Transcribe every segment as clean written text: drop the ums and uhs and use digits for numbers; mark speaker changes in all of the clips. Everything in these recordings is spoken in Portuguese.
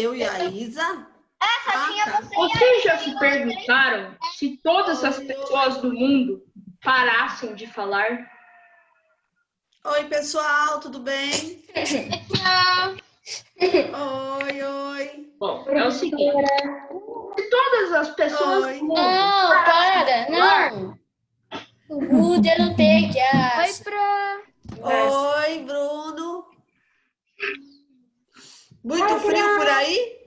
Speaker 1: Eu e a Isa?
Speaker 2: Só tinha
Speaker 1: tá.
Speaker 2: você e a
Speaker 3: Vocês já
Speaker 2: Isa.
Speaker 3: se perguntaram se todas as pessoas do mundo parassem de falar?
Speaker 1: Oi, pessoal, tudo bem? Oi.
Speaker 3: Bom, é o seguinte. Se todas as pessoas
Speaker 1: Oi.
Speaker 3: do mundo
Speaker 4: Não, para, não. O Buda não tem que
Speaker 1: Oi, Bruno. Muito frio por aí?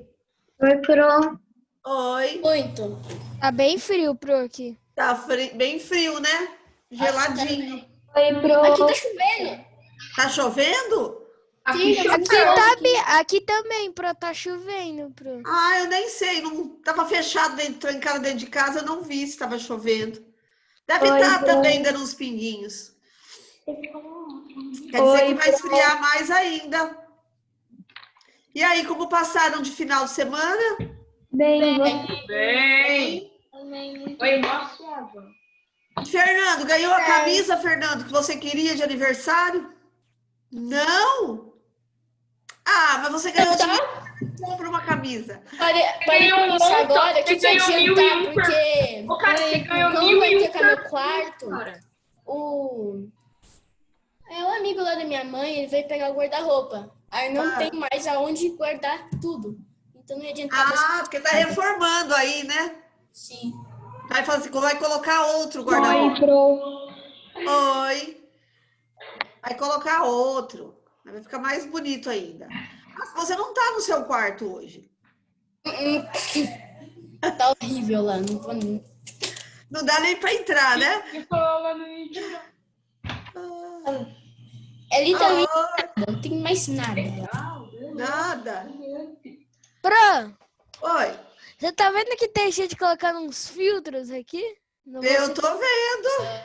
Speaker 5: Oi, Pro.
Speaker 1: Oi.
Speaker 4: Muito.
Speaker 6: Tá bem frio, Pro, aqui.
Speaker 1: Tá bem frio, né? Geladinho.
Speaker 5: Oi, Pro.
Speaker 4: Aqui tá chovendo.
Speaker 1: Tá chovendo?
Speaker 3: aqui
Speaker 4: Sim,
Speaker 3: chove.
Speaker 6: Aqui também, Pro, tá chovendo, Pro.
Speaker 1: Ah, eu nem sei. Não tava fechado, trancado dentro de casa. Eu não vi se estava chovendo. Deve estar também dando uns pinguinhos. Quer dizer que vai esfriar mais ainda. E aí, como passaram de final de semana?
Speaker 5: Bem.
Speaker 3: Bem. Oi, nossa.
Speaker 1: Fernando, ganhou a camisa, Fernando, que você queria de aniversário? Não? Ah, mas você ganhou de compra uma camisa.
Speaker 4: Parei com isso agora, que vai adiantar, porque
Speaker 3: O cara que ganhou
Speaker 4: quando vai tocar
Speaker 3: mil
Speaker 4: meu quarto, é um amigo lá da minha mãe, ele veio pegar o guarda-roupa. Aí não tem mais aonde guardar tudo. Então não ia adiantar.
Speaker 1: Ah, porque tá reformando aí, né?
Speaker 4: Sim.
Speaker 1: Vai fazer, vai colocar outro guarda-roupa.
Speaker 5: Oi, Pro.
Speaker 1: Oi. Vai colocar outro. Vai ficar mais bonito ainda. Mas você não tá no seu quarto hoje.
Speaker 4: Tá horrível lá, não vou nem.
Speaker 1: Não dá nem pra entrar, né?
Speaker 4: É literalmente nada, não tem mais nada lá.
Speaker 1: Nada.
Speaker 6: Pro,
Speaker 1: Oi.
Speaker 6: você tá vendo que tem gente colocando uns filtros aqui?
Speaker 1: Eu tô vendo.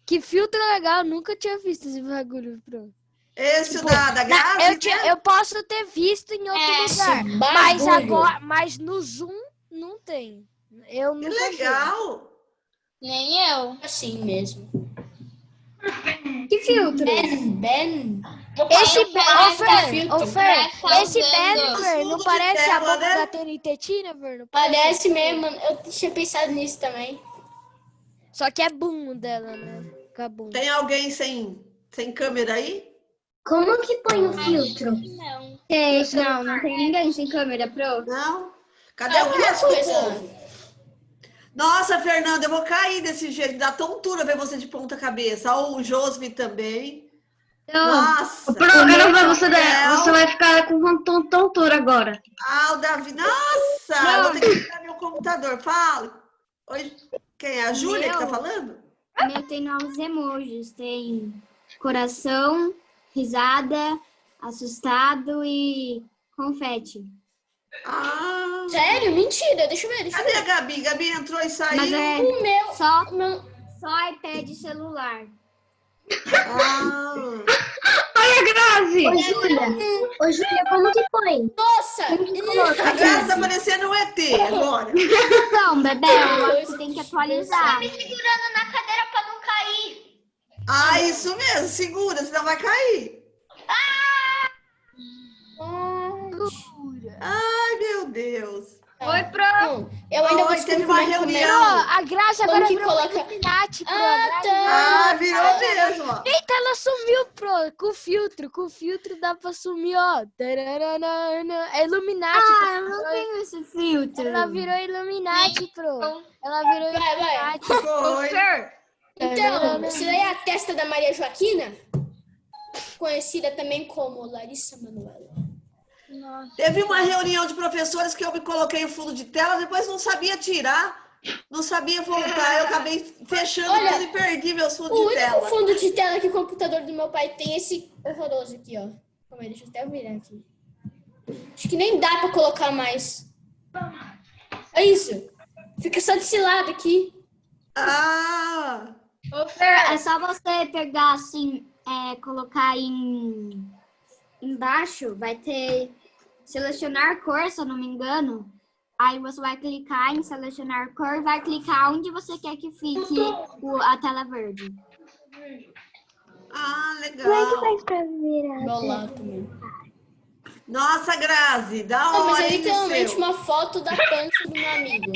Speaker 6: Que filtro legal, nunca tinha visto esse bagulho, Pro.
Speaker 1: Esse da Grazi, né?
Speaker 6: Eu posso ter visto em outro lugar, mas agora, mas no Zoom não tem. Eu
Speaker 1: Que
Speaker 6: nunca vi.
Speaker 1: legal.
Speaker 2: Nem eu.
Speaker 4: Assim mesmo.
Speaker 5: Que filtro?
Speaker 4: Ben.
Speaker 6: Esse
Speaker 4: filtro.
Speaker 6: esse Ben, não
Speaker 1: Fundo de
Speaker 6: parece a
Speaker 1: tela,
Speaker 6: boca
Speaker 1: né?
Speaker 6: da TNT, né, Verno?
Speaker 4: Parece mesmo, eu tinha pensado nisso também.
Speaker 6: Só que é boom dela, né? Acabou.
Speaker 1: Tem alguém sem câmera aí?
Speaker 5: Como que põe o filtro?
Speaker 2: Não.
Speaker 5: Não tem ninguém sem câmera, Pro.
Speaker 1: Não? Cadê o
Speaker 4: Alguma
Speaker 1: resto do
Speaker 4: coisa.
Speaker 1: povo? Nossa, Fernanda, eu vou cair desse jeito. Dá tontura ver você de ponta cabeça. Ó, o Josvi também. Nossa.
Speaker 5: Pro, agora
Speaker 1: Gabriel.
Speaker 5: você vai ficar com tontura agora.
Speaker 1: Ah, o Davi. Nossa! Eu vou ter que ligar meu computador. Fala. Oi, quem é? A Júlia que tá falando?
Speaker 5: O meu tem novos emojis. Tem coração, risada, assustado e confete.
Speaker 1: Ah.
Speaker 4: Sério? Mentira, deixa eu ver.
Speaker 1: Cadê a Gabi? Gabi entrou e saiu.
Speaker 5: Mas é
Speaker 4: O meu.
Speaker 5: só iPad e celular.
Speaker 1: Ah.
Speaker 5: Olha a Grazi! Ô, Júlia, como que põe?
Speaker 4: Nossa!
Speaker 1: A Grazi tá parecendo um ET agora.
Speaker 5: Não, bebê, você tem que atualizar.
Speaker 2: Me segurando na cadeira pra não cair.
Speaker 1: Ah, isso mesmo. Segura, senão vai cair. Ai, meu Deus.
Speaker 4: Oi, Pro. Eu ainda vou
Speaker 1: Oi,
Speaker 4: descobrir
Speaker 1: teve uma
Speaker 4: como é que
Speaker 1: reunião.
Speaker 6: A Grazi
Speaker 4: Como
Speaker 6: agora
Speaker 4: que
Speaker 6: virou
Speaker 4: coloca?
Speaker 6: Illuminati, Pro.
Speaker 4: Ah,
Speaker 1: Ah,
Speaker 4: tá.
Speaker 1: virou mesmo. ó.
Speaker 6: Eita, ela sumiu, Pro. Com o filtro dá pra sumir, ó. Tararana. É Illuminati.
Speaker 5: Ah, eu não tenho esse filtro.
Speaker 6: Ela virou Illuminati, Pro. Ela virou
Speaker 4: Vai.
Speaker 6: Illuminati.
Speaker 1: Foi.
Speaker 4: Então, isso daí é a testa da Maria Joaquina, conhecida também como Larissa Manoela.
Speaker 1: Teve uma reunião de professores que eu me coloquei o fundo de tela, depois não sabia tirar, não sabia voltar. Eu acabei fechando tudo e perdi meus fundos
Speaker 4: O
Speaker 1: de
Speaker 4: único
Speaker 1: tela.
Speaker 4: fundo de tela que o computador do meu pai tem é esse horroroso aqui, ó. Calma aí, deixa eu até virar aqui. Acho que nem dá pra colocar mais. É isso. Fica só desse lado aqui.
Speaker 1: Ah,
Speaker 5: É só você pegar assim, colocar embaixo, vai ter selecionar cor, se eu não me engano. Aí você vai clicar em selecionar cor, vai clicar onde você quer que fique a tela verde.
Speaker 1: legal.
Speaker 4: Meu lado também.
Speaker 1: Nossa, Grazi, da
Speaker 4: Não, mas
Speaker 1: hora,
Speaker 4: é
Speaker 1: hein,
Speaker 4: literalmente
Speaker 1: seu?
Speaker 4: uma foto da pança do meu amigo.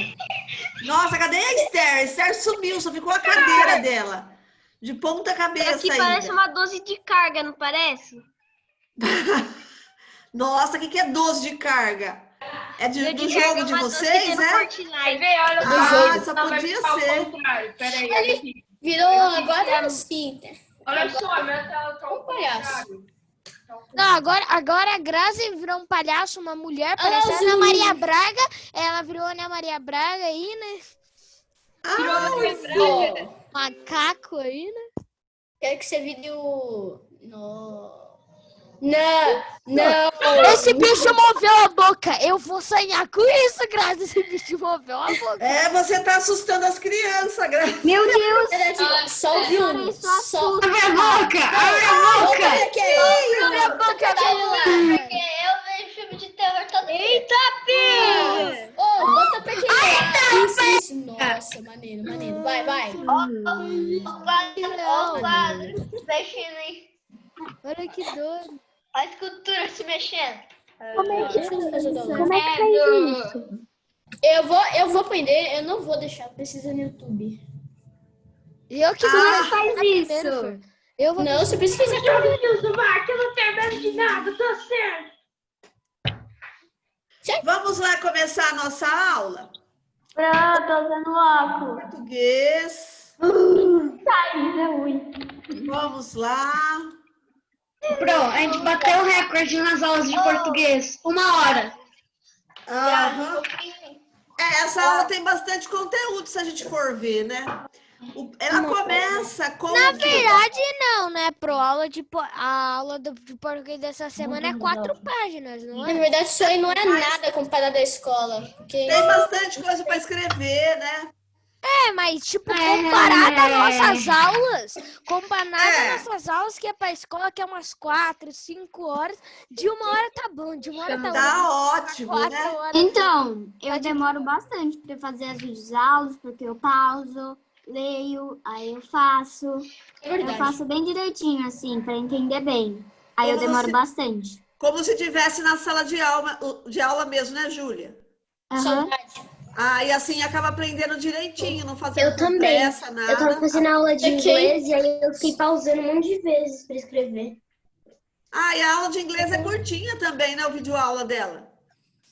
Speaker 1: Nossa, cadê a Esther? A Esther sumiu, só ficou a cadeira dela. De ponta cabeça
Speaker 2: Aqui
Speaker 1: ainda.
Speaker 2: parece uma 12 de carga, não parece?
Speaker 1: Nossa, o que é 12 de carga? É do
Speaker 2: carga
Speaker 1: jogo de
Speaker 2: uma 12 que
Speaker 1: vocês,
Speaker 2: tem no
Speaker 1: é?
Speaker 2: Fortnite.
Speaker 3: Quer ver? Olha
Speaker 1: Ah,
Speaker 3: só.
Speaker 1: só
Speaker 3: Não, vai
Speaker 1: podia
Speaker 3: ficar ao
Speaker 1: ser.
Speaker 3: contrário. Peraí, olha aqui.
Speaker 4: Virou agora sim.
Speaker 3: Olha só, minha tela tá ao
Speaker 4: palhaço.
Speaker 3: contrário.
Speaker 6: Não, agora a Grazi virou um palhaço, uma mulher, parece a
Speaker 4: azul.
Speaker 6: Ana Maria Braga. Ela virou Ana Maria Braga aí, né?
Speaker 4: Ó,
Speaker 6: Macaco aí, né?
Speaker 4: quero que você vire o... Não.
Speaker 6: Esse bicho moveu a boca. Eu vou sonhar com isso, Grazi. Esse bicho moveu a boca.
Speaker 1: É, você tá assustando as crianças, Grazi.
Speaker 5: Meu Deus!
Speaker 4: Só o viu.
Speaker 5: Isso assusta.
Speaker 7: Abre a boca! Abre a boca!
Speaker 6: Abre a boca dela.
Speaker 2: Porque eu vejo filme de terror todo dia.
Speaker 6: Eita, filho!
Speaker 4: Ô, bota pequeno. Isso. Nossa, maneiro. Vai.
Speaker 2: Ó o quadro se mexendo aí.
Speaker 6: Olha que doido.
Speaker 2: Olha a escultura se mexendo.
Speaker 5: Como é que faz isso?
Speaker 4: Eu vou aprender, eu não vou deixar, precisa no YouTube.
Speaker 6: E eu que vou
Speaker 5: Faz
Speaker 6: primeiro,
Speaker 5: isso.
Speaker 6: filho. Eu vou
Speaker 4: Não, você precisa.
Speaker 3: Meu Deus do mar, que eu não tenho medo de nada, tô certo.
Speaker 1: Vamos lá começar a nossa aula?
Speaker 5: Pronto, tô usando óculos.
Speaker 1: Português.
Speaker 5: Isso é ruim.
Speaker 1: Vamos lá.
Speaker 7: Pro, a gente bateu o recorde nas aulas de português. 1 hora.
Speaker 1: Aham. Essa aula tem bastante conteúdo, se a gente for ver, né? Ela começa com...
Speaker 6: Na verdade, não, né? A aula de português dessa semana é 4 páginas, não
Speaker 4: Na
Speaker 6: é?
Speaker 4: verdade, isso aí não é nada comparado à escola. Porque...
Speaker 1: Tem bastante coisa para escrever, né?
Speaker 6: É, mas, tipo, comparada às nossas aulas, que é pra escola, que é umas 4, 5 horas, de 1 hora tá bom, de 1 hora tá
Speaker 1: Tá ótimo,
Speaker 6: 4
Speaker 1: né?
Speaker 6: horas.
Speaker 5: Então, eu demoro bastante para fazer as videoaulas, porque eu pauso, leio, aí eu faço.
Speaker 4: É
Speaker 5: Eu
Speaker 4: verdade.
Speaker 5: faço bem direitinho, assim, para entender bem. Aí eu
Speaker 1: Como
Speaker 5: demoro
Speaker 1: se-
Speaker 5: bastante.
Speaker 1: Como se estivesse na sala de aula mesmo, né, Júlia?
Speaker 5: Aham.
Speaker 4: Saudade.
Speaker 1: Ah, e assim acaba aprendendo direitinho, não fazendo
Speaker 8: Eu também.
Speaker 1: pressa,
Speaker 8: Eu tava
Speaker 1: nada.
Speaker 8: fazendo aula de
Speaker 4: Ok.
Speaker 8: inglês e aí eu fiquei pausando um monte de vezes pra escrever.
Speaker 1: Ah, e a aula de inglês é curtinha também, né, o videoaula dela?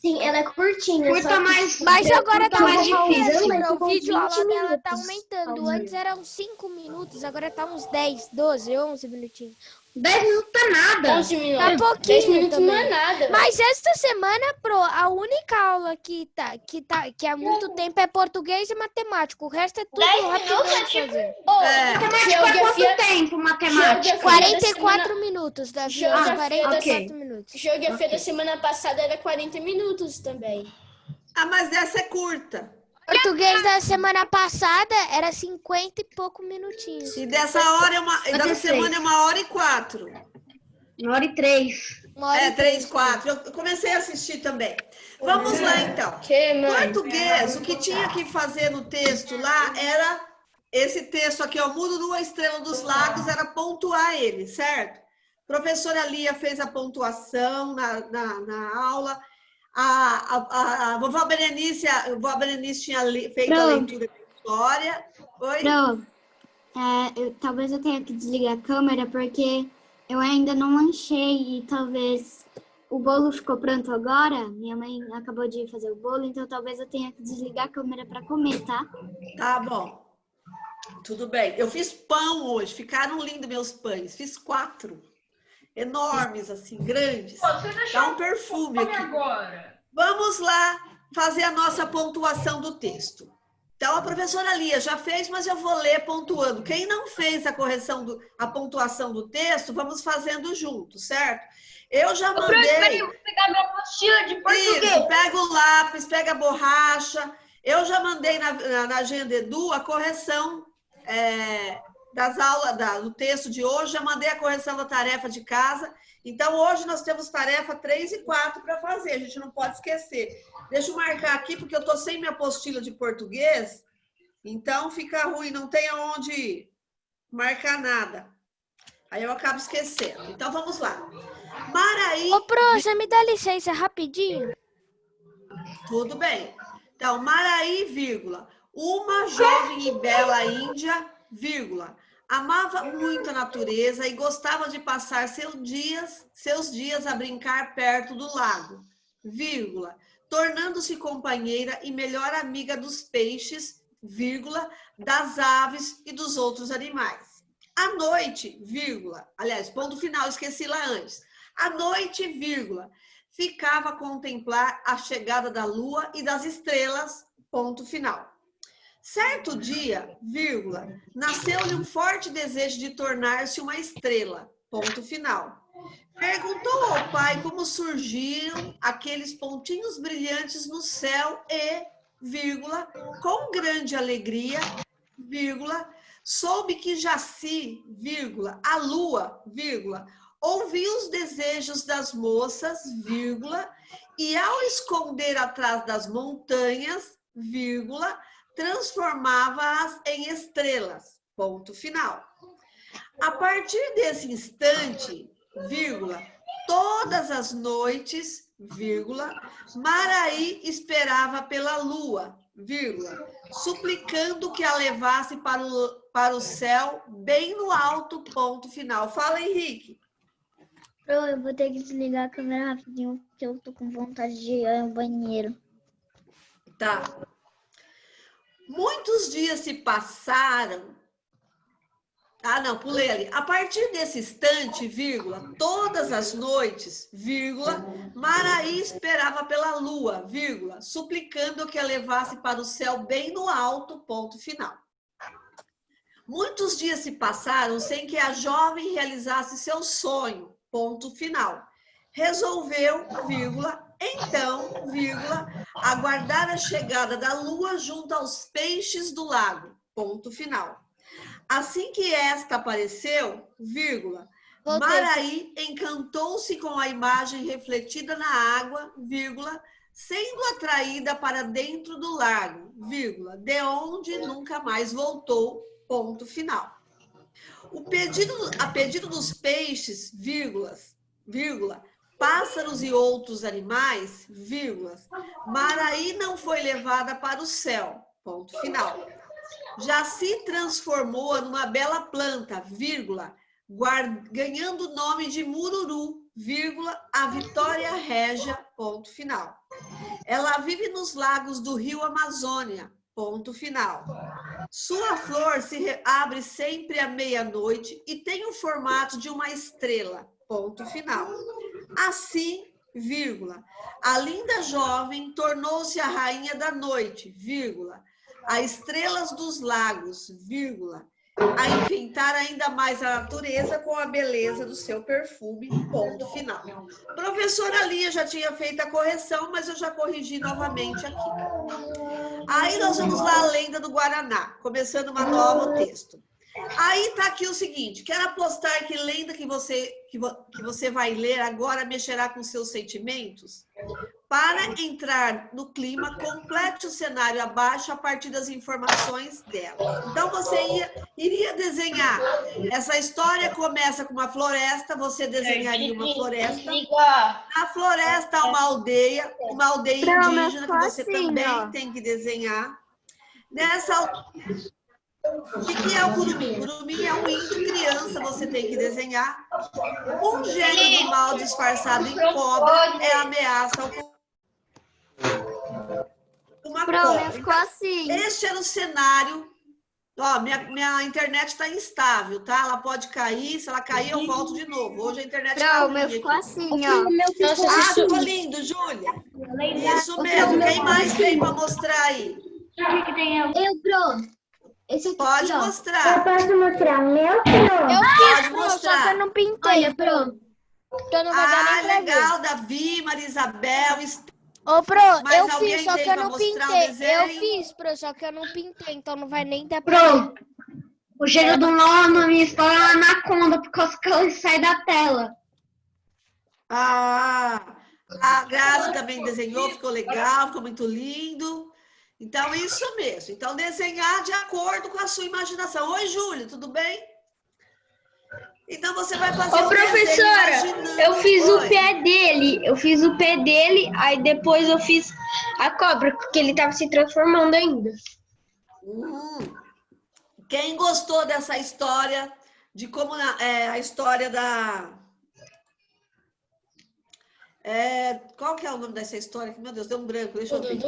Speaker 8: Sim, ela é curtinha.
Speaker 7: Curta
Speaker 8: só que
Speaker 7: mais.
Speaker 6: Mas agora tá
Speaker 7: mais
Speaker 6: aumentando,
Speaker 7: difícil.
Speaker 8: mas
Speaker 6: o
Speaker 8: ficou
Speaker 6: vídeo
Speaker 8: 20
Speaker 6: aula dela tá
Speaker 8: minutos
Speaker 6: aumentando.
Speaker 8: pausando.
Speaker 6: Antes era uns 5 minutos, agora tá uns 10, 12, 11 minutinhos.
Speaker 7: 10 minutos tá nada.
Speaker 4: 11 minutos.
Speaker 6: Tá pouquinho
Speaker 4: 10 minutos não é
Speaker 6: também.
Speaker 4: nada.
Speaker 6: Mas esta semana, a única aula que há muito tempo é português e matemática. O resto é tudo
Speaker 2: 10
Speaker 6: rapidão
Speaker 2: minutos é
Speaker 6: de
Speaker 2: tipo-
Speaker 6: fazer.
Speaker 4: Ô,
Speaker 7: Matemática é
Speaker 4: geografia,
Speaker 7: quanto tempo, matemática?
Speaker 4: geografia
Speaker 6: 44 minutos, Davi.
Speaker 4: Geografia
Speaker 6: 44
Speaker 7: ok.
Speaker 6: minutos.
Speaker 4: Geografia da semana passada era 40 minutos também.
Speaker 1: Ah, mas essa é curta.
Speaker 6: Português da semana passada era 50 e pouco minutinhos.
Speaker 1: E dessa hora e da
Speaker 7: 56.
Speaker 1: semana é 1h04.
Speaker 7: 1h03.
Speaker 6: Uma hora
Speaker 1: É,
Speaker 6: e
Speaker 1: 3, 4. Eu comecei a assistir também. Vamos lá, então.
Speaker 4: Que, mãe?
Speaker 1: Português, o que tinha que fazer no texto lá era esse texto aqui, ó, Mundo Nua Estrela dos Lagos, era pontuar ele, certo? Professora Lia fez a pontuação na aula. A vovó Berenice tinha feito a
Speaker 5: Pronto.
Speaker 1: leitura da história. Oi?
Speaker 5: Pro, talvez eu tenha que desligar a câmera, porque eu ainda não lanchei e talvez o bolo ficou pronto agora. Minha mãe acabou de fazer o bolo, então talvez eu tenha que desligar a câmera para comer, tá?
Speaker 1: Tá bom. Tudo bem. Eu fiz pão hoje, ficaram lindos meus pães. Fiz 4. Enormes, assim, grandes.
Speaker 3: Você deixou
Speaker 1: Dá um perfume aqui.
Speaker 3: agora.
Speaker 1: Vamos lá fazer a nossa pontuação do texto. Então, a professora Lia já fez, mas eu vou ler pontuando. Quem não fez a pontuação do texto, vamos fazendo junto, certo? Eu já mandei...
Speaker 2: Vou pegar minha apostila de português.
Speaker 1: Isso, pega o lápis, pega a borracha. Eu já mandei na Agenda Edu a correção das aulas, do texto de hoje, já mandei a correção da tarefa de casa. Então, hoje nós temos tarefa 3 e 4 para fazer, a gente não pode esquecer. Deixa eu marcar aqui, porque eu estou sem minha apostila de português, então fica ruim, não tem aonde marcar nada. Aí eu acabo esquecendo. Então, vamos lá. Maraí...
Speaker 6: Ô, Pro, você me dá licença rapidinho?
Speaker 1: Tudo bem. Então, Maraí, vírgula. Uma jovem e bela índia, vírgula. Amava muito a natureza e gostava de passar seus dias a brincar perto do lago, vírgula. Tornando-se companheira e melhor amiga dos peixes, vírgula, das aves e dos outros animais. À noite, vírgula, aliás, ponto final, esqueci lá antes. À noite, vírgula, ficava a contemplar a chegada da lua e das estrelas, ponto final. Certo dia, vírgula, nasceu-lhe um forte desejo de tornar-se uma estrela, ponto final. Perguntou ao pai como surgiram aqueles pontinhos brilhantes no céu e, vírgula, com grande alegria, vírgula, soube que Jaci, vírgula, a lua, vírgula, ouviu os desejos das moças, vírgula, e ao esconder atrás das montanhas, vírgula, transformava-as em estrelas, ponto final. A partir desse instante, vírgula, todas as noites, vírgula, Maraí esperava pela lua, vírgula, suplicando que a levasse para o céu bem no alto, ponto final. Fala, Henrique.
Speaker 9: Eu vou ter que desligar a câmera rapidinho, porque eu tô com vontade de ir ao banheiro.
Speaker 1: Tá. Muitos dias se passaram. Ah, não, pulei ali. A partir desse instante, vírgula, todas as noites, vírgula, Maraí esperava pela lua, vírgula, suplicando que a levasse para o céu bem no alto, ponto final. Muitos dias se passaram sem que a jovem realizasse seu sonho, ponto final. Resolveu, vírgula, então, vírgula, aguardar a chegada da lua junto aos peixes do lago, ponto final. Assim que esta apareceu, vírgula, Maraí encantou-se com a imagem refletida na água, vírgula, sendo atraída para dentro do lago, vírgula, de onde nunca mais voltou, ponto final. A pedido dos peixes, vírgula, pássaros e outros animais, vírgula, Maraí não foi levada para o céu, ponto final. Já se transformou numa bela planta, vírgula, ganhando o nome de Mururu, vírgula, a Vitória Régia, ponto final. Ela vive nos lagos do rio Amazônia, ponto final. Sua flor se abre sempre à meia-noite e tem o formato de uma estrela, ponto final. Assim, vírgula, a linda jovem tornou-se a rainha da noite, vírgula, a estrelas dos lagos, vírgula, a enfeitar ainda mais a natureza com a beleza do seu perfume, ponto final. Professora Lia já tinha feito a correção, mas eu já corrigi novamente aqui. Aí nós vamos lá a lenda do Guaraná, começando uma nova texto. Aí tá aqui o seguinte, quero apostar que lenda que você vai ler agora mexerá com seus sentimentos? Para entrar no clima, complete o cenário abaixo a partir das informações dela. Então, você iria desenhar. Essa história começa com uma floresta, você desenharia uma floresta. Na floresta, uma aldeia indígena, que você também tem que desenhar. O que é o curumim? O curumim é um índio criança, você tem que desenhar. Um gênio do mal disfarçado em cobra é ameaça ao uma cobra.
Speaker 5: Ficou assim.
Speaker 1: Este era o cenário. Ó, minha internet está instável, tá? Ela pode cair, se ela cair eu volto de novo. Hoje a internet tá ruim.
Speaker 5: Meu ficou assim, ó.
Speaker 1: Ah, ficou lindo, Júlia. Isso mesmo. Quem mais tem para mostrar aí?
Speaker 9: Eu, Pro. Esse aqui,
Speaker 1: Pode
Speaker 9: ó.
Speaker 1: mostrar.
Speaker 8: Eu posso mostrar o meu, Pro?
Speaker 6: Eu fiz, Pro, só
Speaker 1: mostrar.
Speaker 6: que eu não pintei.
Speaker 9: Olha, Pro.
Speaker 6: Então não vai dar nem pra ver.
Speaker 1: Legal, Davi,
Speaker 6: Ô,
Speaker 1: Marisabel.
Speaker 6: Pro,
Speaker 1: Mas
Speaker 6: eu
Speaker 1: alguém
Speaker 6: fiz, só
Speaker 1: tem
Speaker 6: que eu
Speaker 1: pra
Speaker 6: não
Speaker 1: mostrar o
Speaker 6: pintei.
Speaker 1: desenho?
Speaker 6: Eu fiz, Pro, só que eu não pintei, então não vai nem dar pra ver.
Speaker 7: Pro, o gênio do mal na minha história é uma anaconda, por causa que ela sai da tela.
Speaker 1: Ah, a Grazi também desenhou, ficou legal, ficou muito lindo. Então, isso mesmo. Então, desenhar de acordo com a sua imaginação. Oi, Júlia, tudo bem? Então você vai fazer
Speaker 7: Ô,
Speaker 1: o desenho
Speaker 7: professora,
Speaker 1: imaginando.
Speaker 7: eu fiz
Speaker 1: Oi.
Speaker 7: o pé dele. Eu fiz o pé dele, aí depois eu fiz a cobra, porque ele tava se transformando ainda.
Speaker 1: Quem gostou dessa história, de como a história da... qual que é o nome dessa história? Meu Deus, deu um branco, deixa eu ver.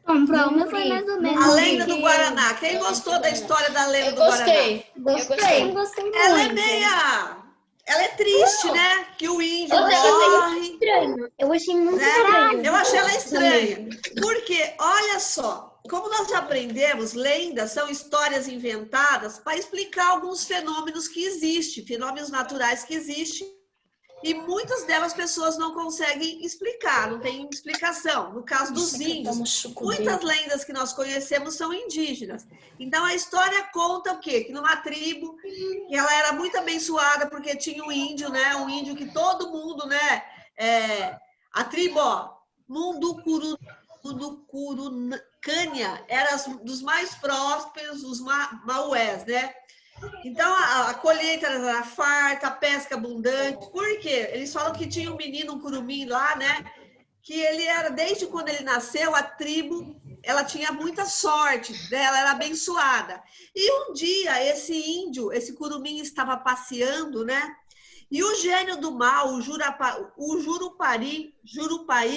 Speaker 5: Bom, pro meu foi mais ou menos.
Speaker 1: A lenda do Guaraná. Quem gostou da história da lenda do Guaraná?
Speaker 5: Eu gostei muito.
Speaker 1: Ela é meia... Ela é triste, né? Que o índio morre.
Speaker 8: Estranho. Eu achei muito
Speaker 1: Né?
Speaker 8: estranho.
Speaker 1: Eu achei ela estranha. Porque, olha só, como nós já aprendemos, lendas são histórias inventadas para explicar alguns fenômenos que existem, fenômenos naturais que existem, e muitas delas pessoas não conseguem explicar, não tem explicação. No caso dos índios, muitas lendas que nós conhecemos são indígenas. Então, a história conta o quê? Que numa tribo, que ela era muito abençoada porque tinha um índio, né? Um índio que todo mundo, né? A tribo, ó, Munducuricânia, era dos mais prósperos, os maués, né? Então, a colheita era farta, a pesca abundante. Por quê? Eles falam que tinha um menino, um curumim lá, né? Que ele era, desde quando ele nasceu, a tribo, ela tinha muita sorte, né? Ela era abençoada. E um dia, esse índio, esse curumim estava passeando, né? E o gênio do mal, o Jurupari,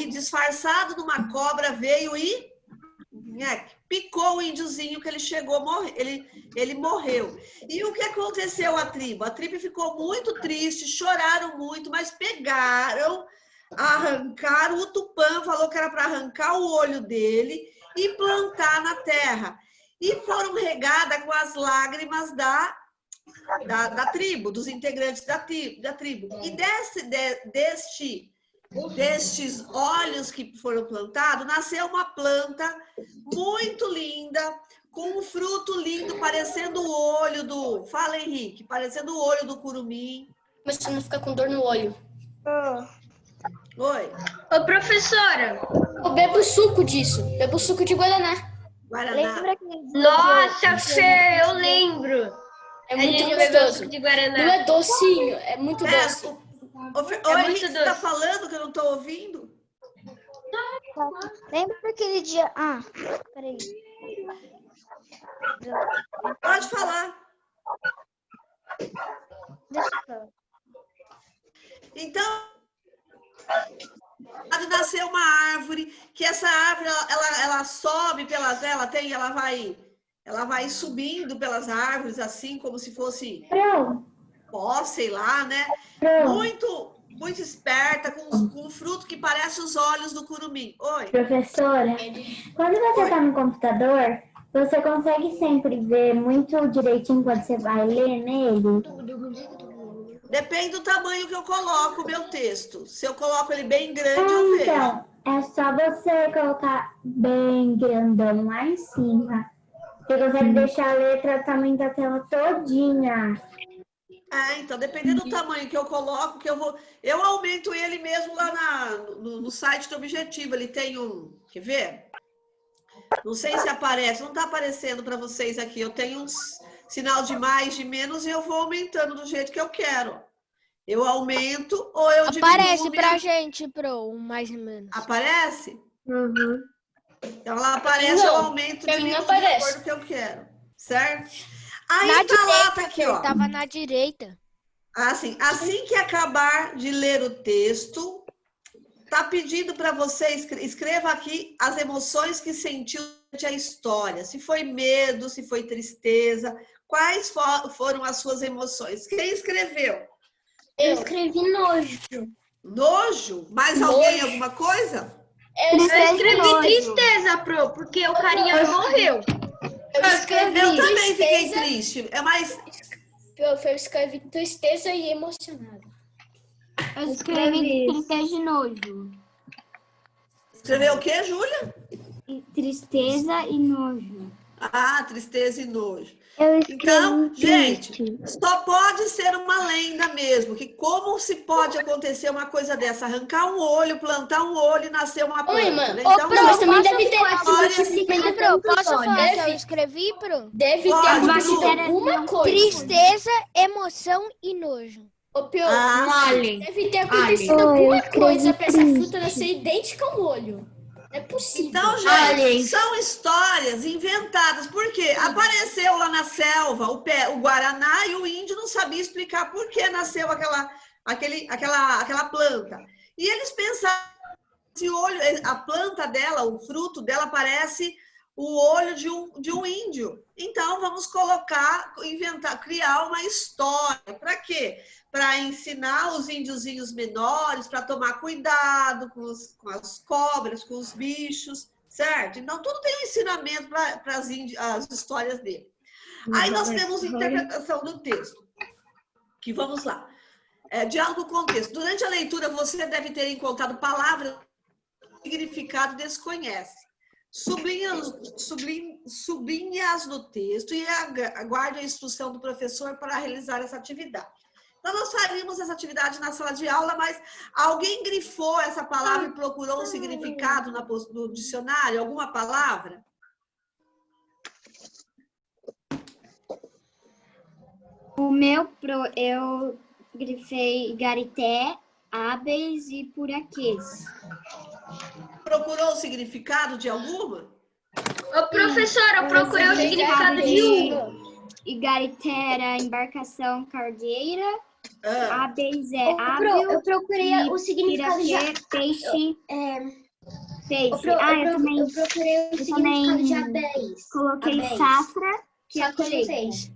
Speaker 1: disfarçado de uma cobra, veio e picou o índiozinho que ele chegou, ele morreu. E o que aconteceu à tribo? A tribo ficou muito triste, choraram muito, mas arrancaram o Tupã, falou que era para arrancar o olho dele e plantar na terra. E foram regadas com as lágrimas da tribo, dos integrantes da tribo. E destes olhos que foram plantados, nasceu uma planta muito linda, com um fruto lindo, parecendo o olho do... Fala, Henrique, parecendo o olho do curumim.
Speaker 4: Mas você não fica com dor no olho.
Speaker 1: Oi.
Speaker 7: Ô, professora.
Speaker 4: Eu bebo suco disso. Bebo suco de Guaraná.
Speaker 1: Guaraná.
Speaker 7: Nossa, Fê, eu lembro.
Speaker 4: É muito
Speaker 7: gente bebeu
Speaker 4: gostoso.
Speaker 7: suco de Guaraná.
Speaker 4: Não é docinho, é muito doce.
Speaker 1: Oi, Henrique, você tá falando que eu não tô ouvindo?
Speaker 9: Lembra aquele dia... Ah, peraí.
Speaker 1: Pode falar.
Speaker 9: Deixa eu falar.
Speaker 1: Então, nasceu uma árvore, que essa árvore, ela sobe pelas... Ela vai subindo pelas árvores, assim, como se fosse... sei lá, né? Muito esperta, com um fruto que parece os olhos do curumim. Oi.
Speaker 9: Professora, quando você tá no computador, você consegue sempre ver muito direitinho quando você vai ler nele?
Speaker 1: Depende do tamanho que eu coloco o meu texto. Se eu coloco ele bem grande, eu vejo.
Speaker 9: Então, é só você colocar bem grandão lá em cima. Você consegue deixar a letra também da tela todinha.
Speaker 1: Então, dependendo do tamanho que eu coloco, eu aumento ele mesmo lá no site do Objetivo. Ele tem quer ver? Não sei se aparece, não está aparecendo para vocês aqui. Eu tenho um sinal de mais, de menos, e eu vou aumentando do jeito que eu quero. Eu aumento ou eu diminuo.
Speaker 6: Aparece pra gente, mais ou menos.
Speaker 1: Aparece?
Speaker 7: Uhum.
Speaker 1: Então, ela aparece, eu aumento de acordo que eu quero. Certo? Aí
Speaker 6: Na
Speaker 1: tá lá,
Speaker 6: direita,
Speaker 1: tá aqui, ó.
Speaker 6: Tava na direita.
Speaker 1: Assim que acabar de ler o texto, tá pedindo para você, escreva aqui as emoções que sentiu durante a história. Se foi medo, se foi tristeza, quais foram as suas emoções? Quem escreveu?
Speaker 8: Eu escrevi nojo.
Speaker 1: Nojo? Mais alguém, alguma coisa?
Speaker 7: Eu escrevi tristeza, porque o carinha morreu.
Speaker 1: Eu também fiquei triste.
Speaker 4: Eu escrevi tristeza e emocionado.
Speaker 5: Eu escrevi tristeza e nojo.
Speaker 1: Escreveu o quê, Júlia?
Speaker 5: Tristeza e nojo.
Speaker 1: Tristeza e nojo.
Speaker 9: Eu
Speaker 1: Então, gente, só pode ser uma lenda mesmo, que como se pode acontecer uma coisa dessa? Arrancar um olho, plantar um olho e nascer uma planta.
Speaker 4: Oi, mano.
Speaker 1: Né? Então,
Speaker 4: Mas também deve ter...
Speaker 6: Posso falar que eu escrevi, Pro?
Speaker 4: Deve ter alguma coisa.
Speaker 6: Tristeza, emoção e nojo.
Speaker 4: Ô, Pio,
Speaker 1: Ah,
Speaker 7: Um alien.
Speaker 4: deve ter acontecido
Speaker 9: Alien.
Speaker 4: alguma coisa pra essa
Speaker 9: Triste.
Speaker 4: fruta nascer idêntica ao molho. Não é possível.
Speaker 1: Então, gente,
Speaker 7: Aliens.
Speaker 1: são histórias inventadas, porque apareceu lá na selva o Guaraná e o índio não sabia explicar por que nasceu aquela planta. E eles pensaram, esse olho, a planta dela, o fruto dela parece o olho de um índio. Então, vamos criar uma história. Para quê? Para ensinar os índiozinhos menores, para tomar cuidado com as cobras, com os bichos, certo? Então, tudo tem um ensinamento para as histórias dele. Aí nós temos interpretação do texto, que vamos lá. Diálogo com contexto. Durante a leitura, você deve ter encontrado palavras que o significado desconhece. Sublinhe-as no texto e aguarde a instrução do professor para realizar essa atividade. Então, nós faríamos essa atividade na sala de aula, mas alguém grifou essa palavra e procurou um significado no dicionário? Alguma palavra?
Speaker 5: Eu grifei igarité, abes e puraquês.
Speaker 1: Procurou o significado de alguma?
Speaker 7: Ô, professora, eu procurei o significado de um.
Speaker 5: Igarité era embarcação cargueira,
Speaker 1: Ah,
Speaker 5: abes é hábil,
Speaker 8: Eu procurei
Speaker 5: e
Speaker 8: o significado de...
Speaker 5: piraquê, peixe, peixe.
Speaker 8: Eu
Speaker 5: Eu também
Speaker 8: procurei o significado de abéis.
Speaker 5: coloquei
Speaker 8: Abéis.
Speaker 5: safra, que
Speaker 8: Só
Speaker 5: é
Speaker 8: que eu não sei.
Speaker 5: colheita.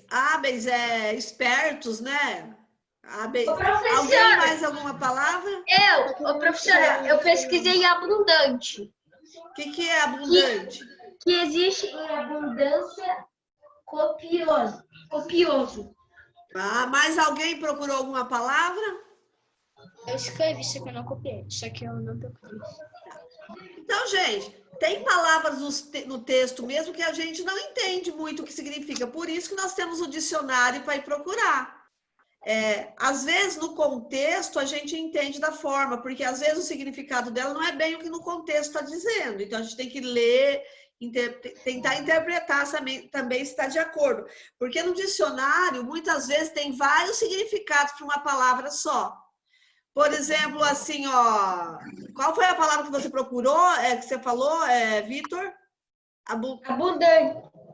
Speaker 1: Abes é espertos, né?
Speaker 7: Ô, professora.
Speaker 1: Alguém mais alguma palavra?
Speaker 7: Ô, professora, eu pesquisei abundante.
Speaker 1: O que é abundante?
Speaker 7: Que existe em abundância copioso.
Speaker 1: Ah, mais alguém procurou alguma palavra?
Speaker 4: Eu escrevi, só que eu não copiei. Só que eu não procurei.
Speaker 1: Então, gente, tem palavras no texto mesmo que a gente não entende muito o que significa. Por isso que nós temos o dicionário para ir procurar. Às vezes, no contexto, a gente entende da forma, porque às vezes o significado dela não é bem o que no contexto está dizendo. Então, a gente tem que ler, tentar interpretar também se está de acordo. Porque no dicionário, muitas vezes, tem vários significados para uma palavra só. Por exemplo, assim, ó, qual foi a palavra que você procurou, que você falou, Vitor?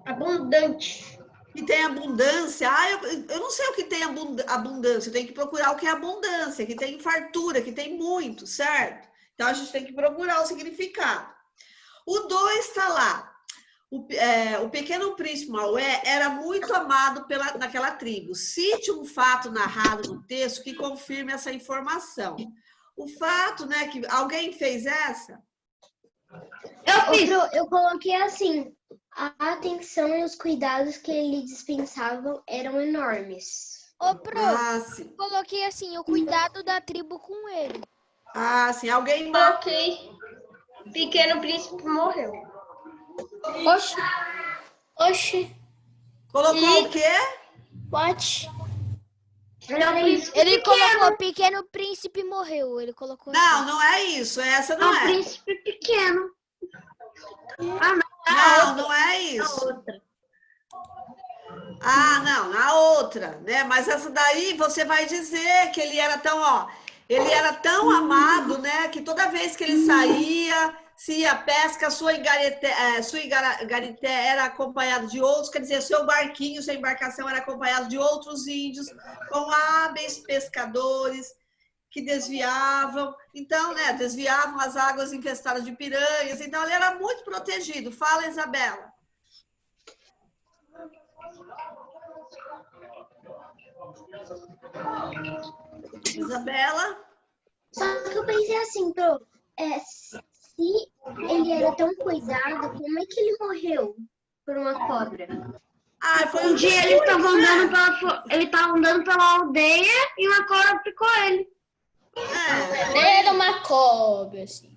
Speaker 7: Abundante.
Speaker 1: Que tem abundância. Eu não sei o que tem abundância, eu tenho que procurar o que é abundância, que tem fartura, que tem muito, certo? Então, a gente tem que procurar o significado. O 2 está lá. O pequeno príncipe Maué era muito amado naquela tribo. Cite um fato narrado no texto que confirme essa informação. O fato, né, que alguém fez essa?
Speaker 8: Eu coloquei assim, a atenção e os cuidados que ele dispensavam eram enormes.
Speaker 6: Ô, Pro,
Speaker 1: Sim.
Speaker 6: coloquei assim, o cuidado da tribo com ele.
Speaker 1: Sim. Alguém
Speaker 7: Coloquei. Pequeno príncipe morreu.
Speaker 4: Oxi.
Speaker 1: colocou o quê?
Speaker 4: What?
Speaker 6: Ele colocou Pequeno Príncipe morreu. Ele colocou
Speaker 1: Não, não é isso. Essa não é.
Speaker 7: Príncipe pequeno.
Speaker 1: Não é isso. Não, na outra, né? Mas essa daí você vai dizer que ele era tão amado, né? Que toda vez que ele saía, se ia pesca, sua igarité era acompanhado de outros, quer dizer, seu barquinho, sua embarcação era acompanhado de outros índios, com hábeis pescadores que desviavam, então, né, desviavam as águas infestadas de piranhas, então ele era muito protegido. Fala, Isabela. Isabela?
Speaker 8: Só que eu pensei assim, se ele era tão cuidado, como é que ele morreu por uma cobra?
Speaker 1: Foi
Speaker 7: Um dia ele estava andando pela aldeia e uma cobra picou ele.
Speaker 4: Era uma cobra, assim.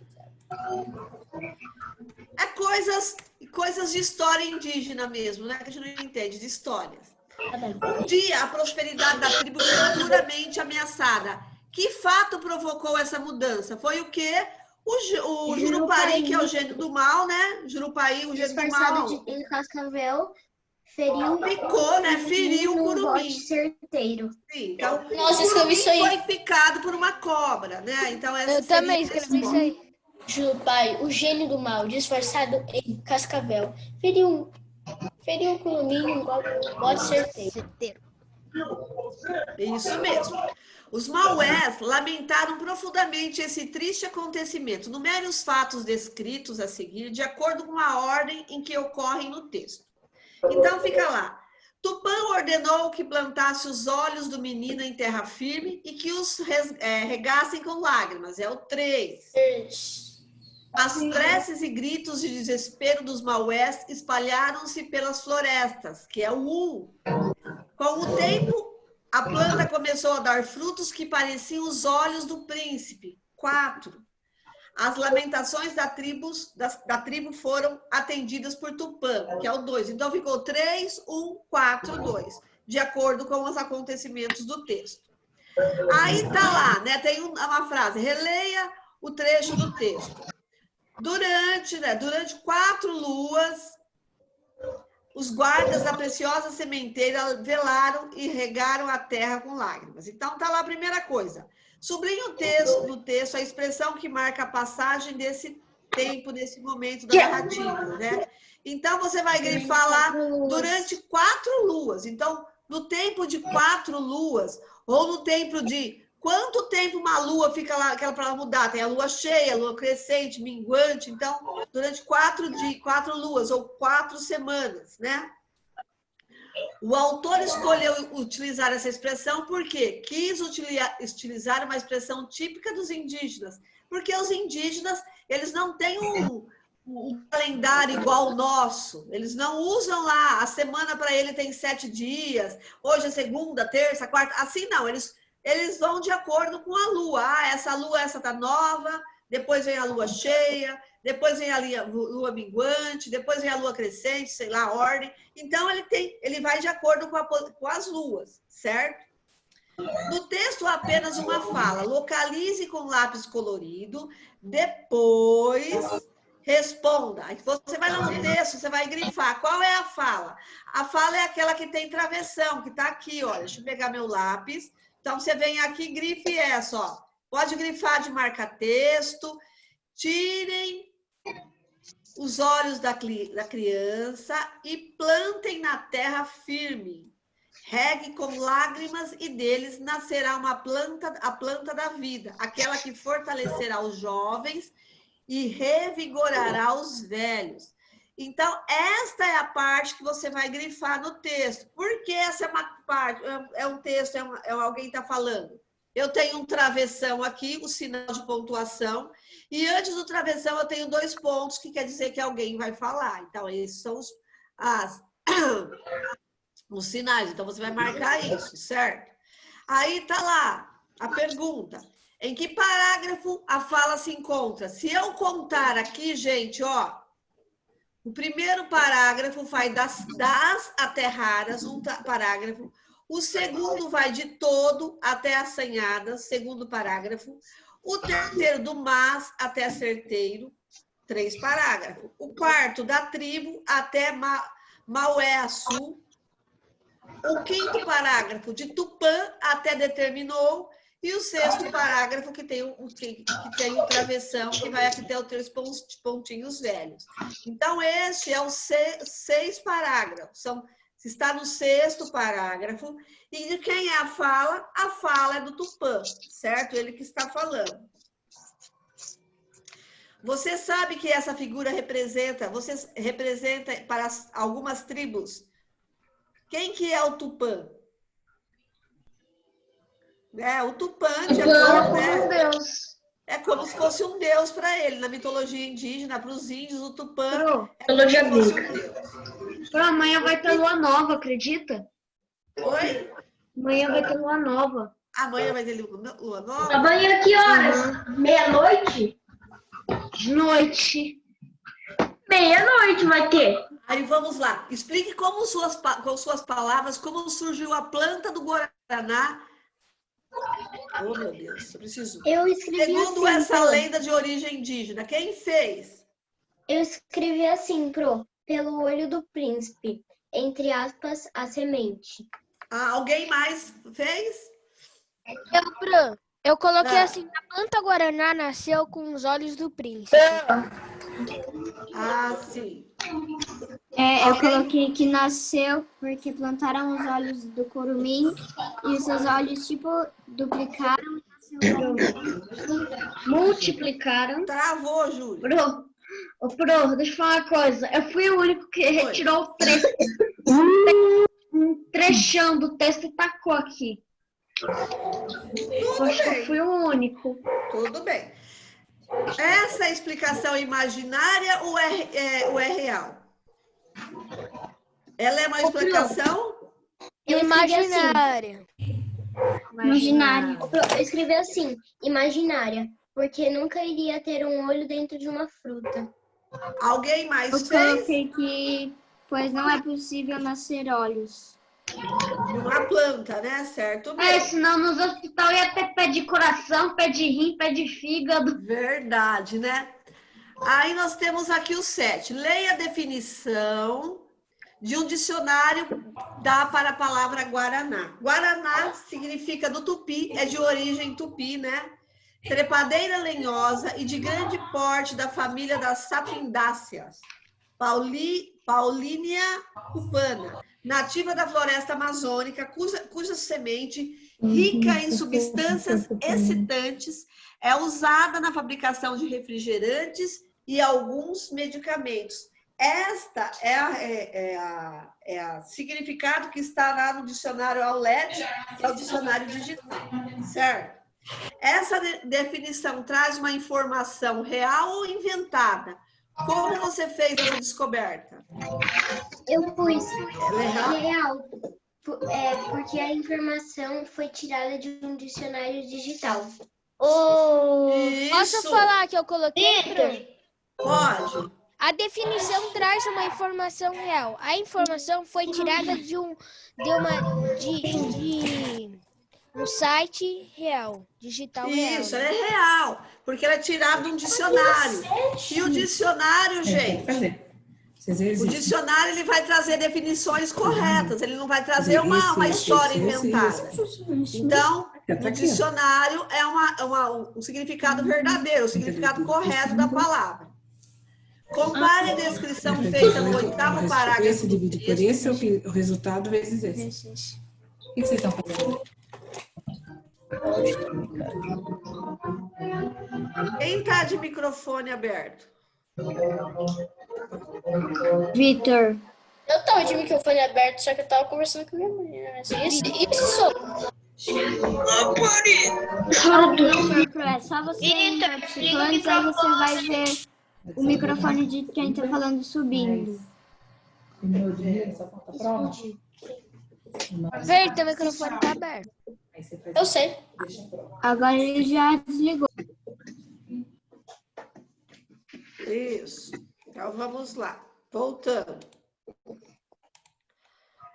Speaker 1: Coisas de história indígena mesmo, né? Que a gente não entende, de histórias. Um dia, a prosperidade da tribo foi duramente ameaçada. Que fato provocou essa mudança? Foi o quê? O Jurupari, que é o gênio do mal, né? Jurupari, o gênio do mal.
Speaker 8: Disfarçado de cascavel, Feriu.
Speaker 1: Picou, né? Feriu o
Speaker 8: no
Speaker 1: curumim.
Speaker 8: bote certeiro.
Speaker 1: Sim, então,
Speaker 4: Nossa,
Speaker 1: o
Speaker 4: escrevi
Speaker 1: curumim
Speaker 4: isso aí.
Speaker 1: foi picado por uma cobra, né? Então, essa
Speaker 6: Eu
Speaker 1: seria
Speaker 6: também
Speaker 1: a
Speaker 6: escrevi isso
Speaker 1: resposta.
Speaker 6: aí.
Speaker 4: Juro, pai, o gênio do mal, disfarçado em cascavel, feriu o curumim um bote certeiro.
Speaker 6: Certeiro.
Speaker 1: Isso mesmo. Os Maués lamentaram profundamente esse triste acontecimento. Numere os fatos descritos a seguir, de acordo com a ordem em que ocorrem no texto. Então, fica lá. Tupã ordenou que plantasse os olhos do menino em terra firme e que os regassem com lágrimas. É o 3. As preces e gritos de desespero dos Maués espalharam-se pelas florestas, que é o 1. Com o tempo, a planta começou a dar frutos que pareciam os olhos do príncipe. 4. As lamentações da tribo foram atendidas por Tupã, que é o 2. Então, ficou 3, 1, 4, 2, de acordo com os acontecimentos do texto. Aí tá lá, né? Tem uma frase, releia o trecho do texto. Durante 4 luas, os guardas da preciosa sementeira velaram e regaram a terra com lágrimas. Então, tá lá a primeira coisa. Sublinha no texto a expressão que marca a passagem desse tempo, desse momento da narrativa, né? Então, você vai grifar lá durante 4 luas. Então, no tempo de 4 luas, ou no tempo de... Quanto tempo uma lua fica lá, aquela para ela mudar? Tem a lua cheia, a lua crescente, minguante. Então, durante 4 luas, ou 4 semanas, né? O autor escolheu utilizar essa expressão porque quis utilizar uma expressão típica dos indígenas. Porque os indígenas, eles não têm um calendário igual o nosso. Eles não usam lá, a semana para ele tem 7 dias, hoje é segunda, terça, quarta. Assim não, eles vão de acordo com a lua. Ah, essa tá nova, depois vem a lua cheia, depois vem a lua minguante, depois vem a lua crescente, sei lá, a ordem. Então, ele vai de acordo com as luas, certo? No texto, apenas uma fala. Localize com lápis colorido, depois responda. Aí você vai lá no texto, você vai grifar. Qual é a fala? A fala é aquela que tem travessão, que está aqui, olha. Deixa eu pegar meu lápis. Então, você vem aqui e grife essa, ó. Pode grifar de marca-texto. Tirem os olhos da criança e plantem na terra firme. Regue com lágrimas e deles nascerá a planta da vida, aquela que fortalecerá os jovens e revigorará os velhos. Então, esta é a parte que você vai grifar no texto. Por que essa é uma parte? É um texto, alguém está falando. Eu tenho um travessão aqui, o sinal de pontuação, e antes do travessão eu tenho 2 pontos, que quer dizer que alguém vai falar. Então, esses são os sinais. Então, você vai marcar isso, certo? Aí tá lá a pergunta. Em que parágrafo a fala se encontra? Se eu contar aqui, gente, ó, o primeiro parágrafo vai das até raras, um parágrafo. O segundo vai de todo até assanhadas, segundo parágrafo. O terceiro do mas até certeiro, 3 parágrafos. O quarto da tribo até Maué-Açu. O quinto parágrafo de Tupã até determinou. E o 6º parágrafo que tem o travessão, que vai aqui ter os 3 pontinhos velhos. Então, este é os 6 parágrafos. Está no 6º parágrafo. E de quem é a fala? A fala é do Tupã, certo? Ele que está falando. Você sabe que essa figura representa para algumas tribos. Quem que é o Tupã? O Tupã, de acordo, né?
Speaker 7: Deus.
Speaker 1: É como se fosse um deus para ele. Na mitologia indígena, para os índios, o Tupã é como
Speaker 7: Mitologia
Speaker 1: se fosse um deus.
Speaker 7: Amanhã vai ter lua nova, acredita?
Speaker 1: Oi?
Speaker 7: Amanhã vai ter lua nova.
Speaker 1: Amanhã vai ter lua nova?
Speaker 7: Amanhã que horas? Meia-noite? De noite. Meia-noite vai ter.
Speaker 1: Aí vamos lá. Explique com suas palavras como surgiu a planta do Guaraná. Oh, meu Deus, eu preciso.
Speaker 8: Eu escrevi
Speaker 1: Segundo
Speaker 8: assim,
Speaker 1: essa lenda de origem indígena, quem fez?
Speaker 8: Eu escrevi assim, pelo olho do príncipe. entre aspas, a semente.
Speaker 1: Ah, alguém mais fez?
Speaker 6: Eu coloquei
Speaker 1: Ah.
Speaker 6: assim, a planta guaraná nasceu com os olhos do príncipe.
Speaker 1: Ah, sim.
Speaker 5: Eu coloquei que nasceu porque plantaram os olhos do curumim e os seus olhos, tipo, duplicaram e nasceu o curumim.
Speaker 7: Multiplicaram.
Speaker 1: Travou, Júlio.
Speaker 7: Pro, deixa eu falar uma coisa. Eu fui o único que retirou o trecho. Um trechão do texto e tacou aqui. Eu acho que eu fui o único.
Speaker 1: Tudo bem. Essa é a explicação imaginária ou é real? Ela é uma explicação?
Speaker 6: Imaginária.
Speaker 5: Imaginário.
Speaker 8: Eu escrevi assim, imaginária, porque nunca iria ter um olho dentro de uma fruta.
Speaker 1: Alguém mais
Speaker 5: Eu
Speaker 1: fez?
Speaker 5: coloquei que, pois não é possível nascer olhos.
Speaker 1: Uma planta, né? Certo? Bem.
Speaker 7: Senão nos hospitais ia ter pé de coração, pé de rim, pé de fígado.
Speaker 1: Verdade, né? Aí nós temos aqui o 7. Leia a definição de um dicionário para a palavra guaraná. Guaraná significa do tupi, é de origem tupi, né? Trepadeira lenhosa e de grande porte da família das sapindáceas. Paulínia cupana, nativa da floresta amazônica, cuja semente, rica em substâncias excitantes, é usada na fabricação de refrigerantes e alguns medicamentos. Esta é a significado que está lá no dicionário Aulete, que é o dicionário digital, certo? Essa definição traz uma informação real ou inventada? Como você fez essa descoberta?
Speaker 8: Eu pus
Speaker 1: Ela é real?
Speaker 8: real, porque a informação foi tirada de um dicionário digital.
Speaker 6: Posso
Speaker 1: Isso.
Speaker 6: falar que eu coloquei, Bruno?
Speaker 1: Pode.
Speaker 6: A definição traz uma informação real. A informação foi tirada de um site real, digital real.
Speaker 1: Isso, ela é real, porque ela é tirada de um dicionário. E o dicionário, gente, o dicionário ele vai trazer definições corretas, ele não vai trazer uma história inventada. Então, o dicionário é um significado verdadeiro, o significado correto da palavra. Compare a descrição feita no 8º parágrafo.
Speaker 10: Esse divide por esse, o resultado vezes esse. O que vocês estão fazendo?
Speaker 1: Quem está de microfone aberto?
Speaker 5: Vitor.
Speaker 4: Eu tava de microfone aberto, só que eu tava conversando com a minha mulher. Assim, esse sou.
Speaker 5: É só você entrar participantes, aí você vai ver o microfone de quem tá falando subindo.
Speaker 10: Terminou de ler, só falta a prova?
Speaker 6: Ver, teu microfone tá aberto.
Speaker 4: Eu sei.
Speaker 5: Agora ele já desligou.
Speaker 1: Isso. Então, vamos lá. Voltando.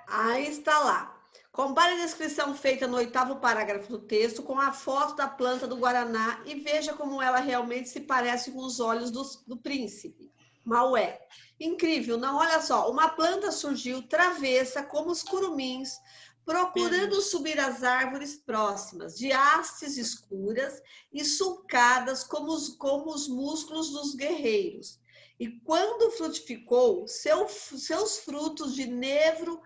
Speaker 1: Aí está lá. Compare a descrição feita no 8º parágrafo do texto com a foto da planta do guaraná e veja como ela realmente se parece com os olhos do príncipe. Maué. Incrível, não? Olha só. Uma planta surgiu travessa como os curumins, procurando subir as árvores próximas, de hastes escuras e sulcadas como os músculos dos guerreiros. E quando frutificou, seus frutos de negro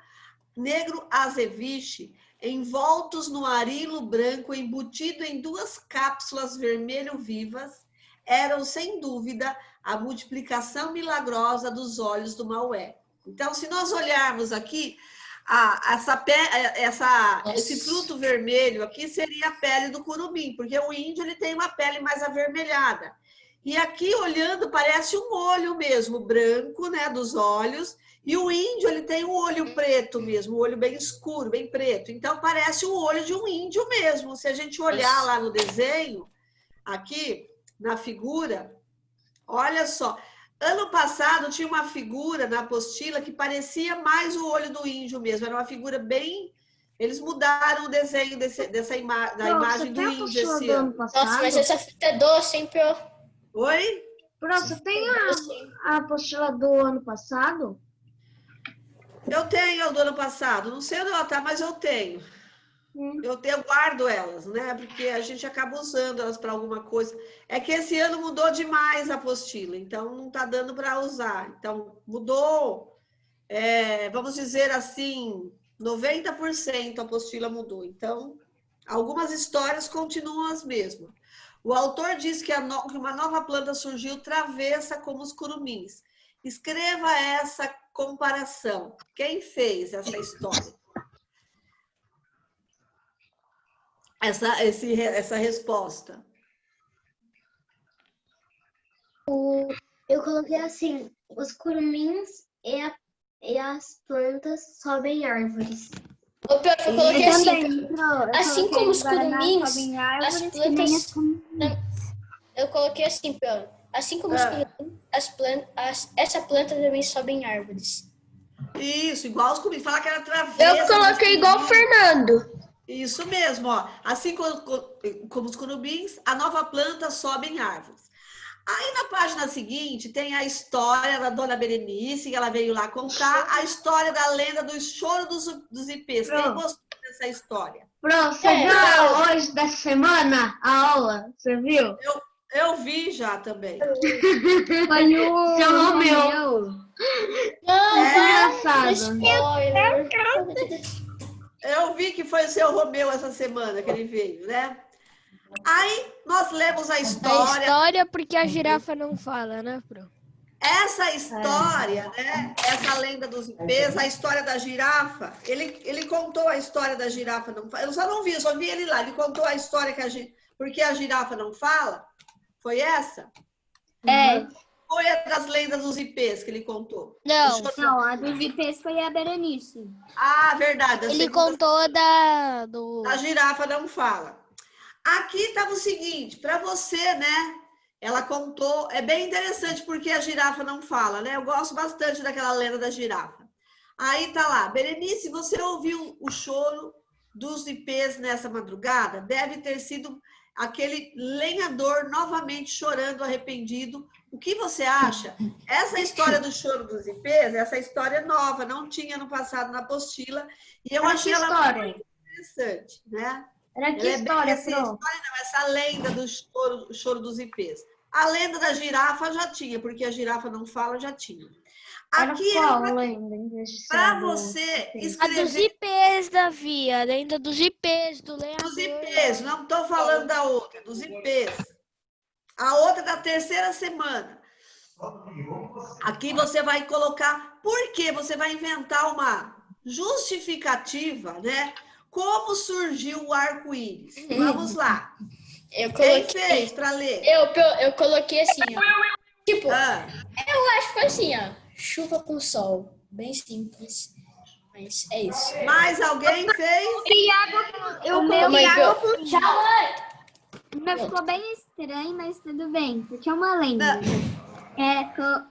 Speaker 1: azeviche, envoltos no arilo branco, embutido em 2 cápsulas vermelho vivas, eram, sem dúvida, a multiplicação milagrosa dos olhos do Maué. Então, se nós olharmos aqui, esse fruto vermelho aqui seria a pele do curumim, porque o índio ele tem uma pele mais avermelhada. E aqui, olhando, parece um olho mesmo, branco, né, dos olhos, e o índio ele tem um olho preto mesmo, um olho bem escuro, bem preto. Então, parece o olho de um índio mesmo. Se a gente olhar lá no desenho, aqui, na figura, olha só. Ano passado tinha uma figura na apostila que parecia mais o olho do índio mesmo. Era uma figura bem... Eles mudaram o desenho da imagem do índio esse ano.
Speaker 4: Nossa, mas essa fita é doce, hein, Pro?
Speaker 1: Oi?
Speaker 7: Você tem a apostila do ano passado?
Speaker 1: Eu tenho do ano passado, não sei onde ela tá, mas eu tenho. Eu guardo elas, né? Porque a gente acaba usando elas para alguma coisa. É que esse ano mudou demais a apostila, então não tá dando para usar. Então, mudou, vamos dizer assim, 90% a apostila mudou. Então, algumas histórias continuam as mesmas. O autor diz que uma nova planta surgiu travessa como os curumins. Escreva essa comparação. Quem fez essa história? Essa resposta.
Speaker 8: Eu coloquei assim, os curumins e as plantas sobem árvores.
Speaker 4: Ô, Pedro, eu coloquei assim,
Speaker 5: Eu
Speaker 4: assim
Speaker 5: coloquei
Speaker 4: como os
Speaker 5: Guaraná
Speaker 4: curumins,
Speaker 5: sobem
Speaker 4: as
Speaker 5: árvores, que nem as
Speaker 4: plantas... Eu coloquei assim, Pedro, assim como os curumins, essa planta também sobe em árvores.
Speaker 1: Isso, igual os curumins. Fala que era travessa.
Speaker 7: Eu coloquei igual o Fernando.
Speaker 1: Isso mesmo, ó. Assim como os curumins, a nova planta sobe em árvores. Aí na página seguinte tem a história da dona Berenice, que ela veio lá contar, a história da lenda do choro dos ipês. Quem gostou dessa história?
Speaker 7: Pro, você viu hoje dessa semana a aula? Você viu?
Speaker 1: Eu vi já também.
Speaker 5: Foi o
Speaker 7: Seu Romeu. Engraçado.
Speaker 4: Spoiler.
Speaker 1: Eu vi que foi o seu Romeu essa semana que ele veio, né? Aí nós lemos a
Speaker 6: A
Speaker 1: história.
Speaker 6: história porque a girafa não fala, né, Pro?
Speaker 1: Essa história, né? Essa lenda dos ipês, a história da girafa, ele contou a história da girafa não fala. Eu só não vi, eu só vi ele lá. Ele contou a história porque a girafa não fala. Foi essa? Foi a das lendas dos ipês que ele contou?
Speaker 5: Não, a dos ipês foi a Berenice.
Speaker 1: Ah, verdade.
Speaker 6: Ele contou
Speaker 1: A girafa não fala. Aqui estava o seguinte, para você, né? Ela contou, é bem interessante porque a girafa não fala, né? Eu gosto bastante daquela lenda da girafa. Aí tá lá, Berenice, você ouviu o choro dos ipês nessa madrugada? Deve ter sido aquele lenhador novamente chorando arrependido. O que você acha? Essa história do choro dos ipês, essa história nova, não tinha no passado na apostila, e eu achei ela muito interessante, né?
Speaker 7: Era que história,
Speaker 1: essa lenda do choro dos ipês. A lenda da girafa já tinha, porque a girafa não fala, já tinha. Aqui para você escrever...
Speaker 6: A dos ipês, Davi, a lenda dos ipês, do lenhador.
Speaker 1: Dos ipês, não estou falando da outra, dos ipês. A outra da terceira semana. Aqui você vai colocar... Por quê? Você vai inventar uma justificativa, né? Como surgiu o arco-íris? Vamos lá. Quem fez para ler?
Speaker 4: Eu coloquei assim, ó. Tipo, eu acho que foi assim, ó. Chuva com sol. Bem simples. Mas é isso.
Speaker 1: Mais alguém fez?
Speaker 5: O meu ficou bem estranho, mas tudo bem, porque é uma lenda.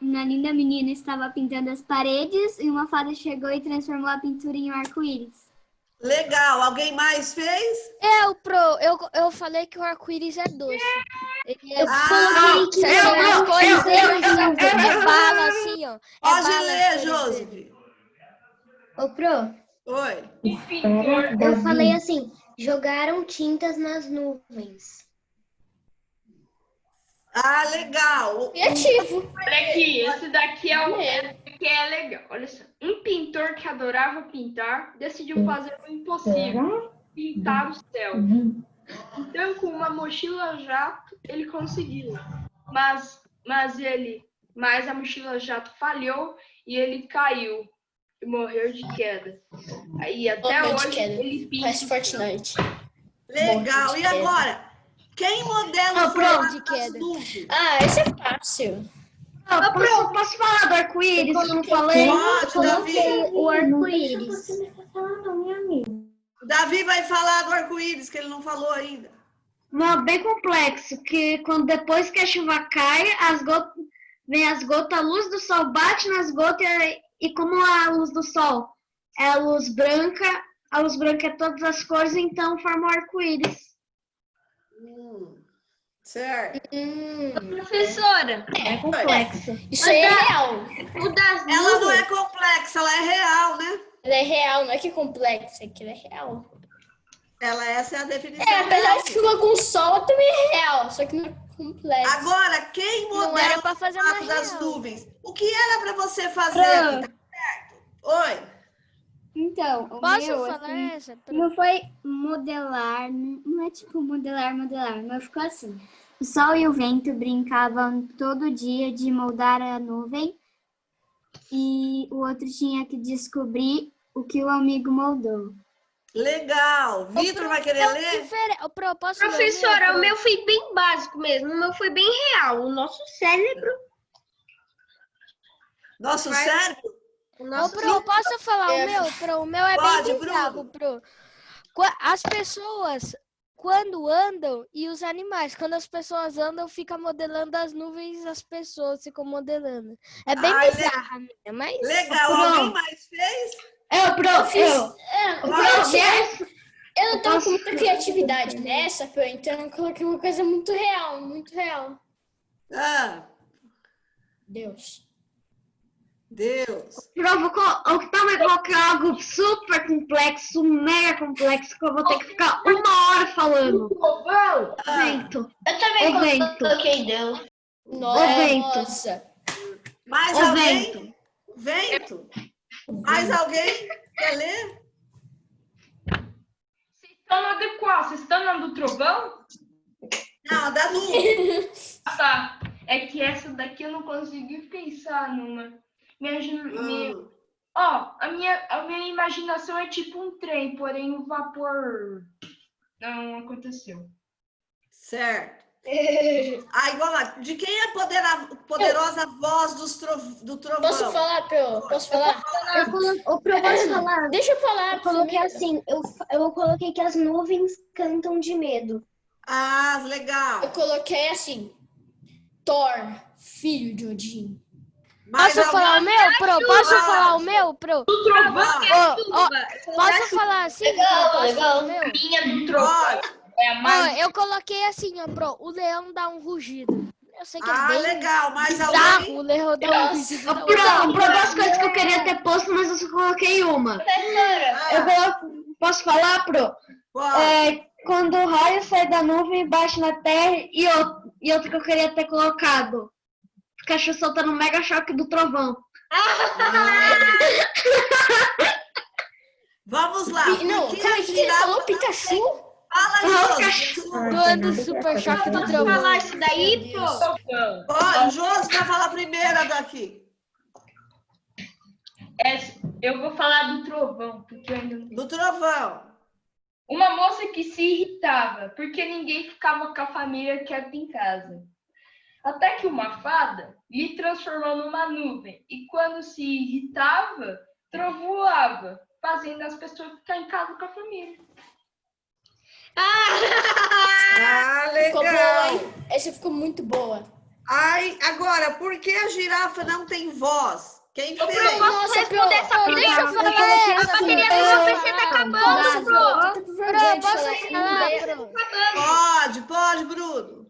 Speaker 5: Uma linda menina estava pintando as paredes e uma fada chegou e transformou a pintura em um arco-íris.
Speaker 1: Legal. Alguém mais fez?
Speaker 6: Eu falei que o arco-íris é doce.
Speaker 4: Eu coloquei que
Speaker 6: as coisas é bala, assim, ó.
Speaker 1: Pode ler, Josi.
Speaker 8: Ô, Pro,
Speaker 1: Oi.
Speaker 8: eu falei assim, jogaram tintas nas nuvens.
Speaker 1: Ah, legal.
Speaker 4: Criativo.
Speaker 3: Olha aqui, esse daqui que é legal. Olha só. Um pintor que adorava pintar decidiu fazer o impossível, pintar o céu. Então, com uma mochila jato, ele conseguiu. Mas a mochila jato falhou e ele caiu e morreu de queda. Aí até hoje ele pinta.
Speaker 4: Faz Fortnite.
Speaker 1: Legal. E agora? Quem modela o formato das nuvens?
Speaker 4: Esse é fácil.
Speaker 7: Posso falar do arco-íris? Eu não falei?
Speaker 1: Pode, Davi.
Speaker 8: O arco-íris.
Speaker 1: Davi vai falar do arco-íris, que ele não falou ainda.
Speaker 7: Não, bem complexo, que depois que a chuva cai, vem as gotas, a luz do sol bate nas gotas e como a luz do sol é a luz branca é todas as cores, então forma um arco-íris.
Speaker 1: Certo.
Speaker 7: Professora, é complexo.
Speaker 4: Isso aí é real.
Speaker 7: O das
Speaker 1: Ela não
Speaker 7: nuvens,
Speaker 1: é complexa, ela é real, né?
Speaker 4: Ela é real, não é que é complexo, é que ela é real.
Speaker 1: Essa é a definição.
Speaker 4: É, apesar
Speaker 1: real.
Speaker 4: de chuva com sol, também é real, só que não é complexo.
Speaker 1: Agora, quem
Speaker 6: Não era
Speaker 1: modela
Speaker 6: pra
Speaker 1: o
Speaker 6: fazer
Speaker 1: formato
Speaker 6: mais
Speaker 1: das
Speaker 6: real.
Speaker 1: nuvens? O que era para você fazer aqui? Tá certo? Oi.
Speaker 5: Então, o
Speaker 6: Posso
Speaker 5: meu,
Speaker 6: falar
Speaker 5: assim,
Speaker 6: essa?
Speaker 5: não foi modelar, não é tipo modelar, mas ficou assim. O sol e o vento brincavam todo dia de moldar a nuvem e o outro tinha que descobrir o que o amigo moldou.
Speaker 1: Legal. Vitor vai querer ler?
Speaker 6: Posso ler
Speaker 7: professora, o
Speaker 6: Pro?
Speaker 7: meu foi bem básico mesmo. O meu foi bem real. O nosso cérebro.
Speaker 1: Nosso cérebro?
Speaker 7: O
Speaker 6: Ô,
Speaker 7: nosso
Speaker 6: Pro, posso falar o meu? Pro, o meu é
Speaker 1: Pode,
Speaker 6: bem bizarro, Pro. As pessoas, quando andam, e os animais, quando as pessoas andam, fica modelando as nuvens, as pessoas ficam modelando. É bem
Speaker 1: Ai,
Speaker 6: bizarra, minha, mas...
Speaker 1: Legal. Alguém mais fez?
Speaker 4: Eu não tenho muita criatividade nessa, Pro, então eu coloquei uma coisa muito real, muito real.
Speaker 1: Ah,
Speaker 4: Deus.
Speaker 1: Deus.
Speaker 7: Eu também coloquei algo super complexo, mega complexo, que eu vou ter que ficar 1 hora falando. Vento.
Speaker 2: Eu também
Speaker 7: O vento.
Speaker 2: coloquei Deus.
Speaker 4: Nossa.
Speaker 1: Mais
Speaker 7: O
Speaker 1: alguém? Vento. Mais alguém quer ler?
Speaker 3: Vocês estão no adequado? Vocês estão no do trovão?
Speaker 1: Não, da nuvem.
Speaker 3: Ah, tá. É que essa daqui eu não consegui pensar numa. A minha imaginação é tipo um trem, porém o vapor não aconteceu.
Speaker 1: Certo. Vamos lá. De quem é a poderosa voz do trovão?
Speaker 4: Posso falar, Pro? Posso falar?
Speaker 8: O Pro, posso falar?
Speaker 4: Deixa eu falar.
Speaker 8: Eu coloquei assim, eu coloquei que as nuvens cantam de medo.
Speaker 1: Ah, legal.
Speaker 4: Eu coloquei assim, Thor, filho de Odin.
Speaker 1: Mais
Speaker 6: Posso falar o meu, Pro? Posso falar o meu, Pro?
Speaker 3: Do trovão?
Speaker 6: Posso falar assim?
Speaker 2: Legal,
Speaker 6: Posso
Speaker 2: legal.
Speaker 6: falar o meu?
Speaker 3: Minha do trovão
Speaker 1: Pode.
Speaker 3: é a mais.
Speaker 6: Eu coloquei assim, ó, Pro. O leão dá um rugido. Eu sei que é bem
Speaker 1: Legal. Mais
Speaker 6: bizarro.
Speaker 1: alguém?
Speaker 6: O leão dá um rugido.
Speaker 7: Uma das coisas que eu queria ter posto, mas eu só coloquei uma.
Speaker 2: Professora,
Speaker 7: Posso falar, Pro?
Speaker 1: Pode.
Speaker 7: Quando o raio sai da nuvem e bate na terra, e outro que eu queria ter colocado. Pikachu soltando um mega choque do trovão.
Speaker 1: Vamos lá.
Speaker 4: Não,
Speaker 1: Por que
Speaker 4: como
Speaker 1: a
Speaker 4: é que ele
Speaker 1: girafa
Speaker 4: falou?
Speaker 1: não
Speaker 4: Pikachu?
Speaker 1: tem- Fala, Josi.
Speaker 6: Doando super choque do trovão.
Speaker 7: Falar isso daí, Pro?
Speaker 1: Pode. Josi vai falar primeiro daqui.
Speaker 3: Eu vou falar do trovão, porque eu ainda não.
Speaker 1: Do trovão.
Speaker 3: Uma moça que se irritava, porque ninguém ficava com a família quieta em casa. Até que uma fada lhe transformou numa nuvem, e quando se irritava, trovoava, fazendo as pessoas ficar em casa com a família.
Speaker 4: Ficou boa,
Speaker 1: Legal.
Speaker 4: hein? Essa ficou muito boa.
Speaker 1: Agora, por que a girafa não tem voz? Quem fez?
Speaker 4: Nossa,
Speaker 2: responder essa
Speaker 4: Pro, deixa eu falar essa.
Speaker 2: a bateria do meu PC tá acabando, Pro.
Speaker 6: Pro, posso falar, Pro?
Speaker 1: Pode, Bruno.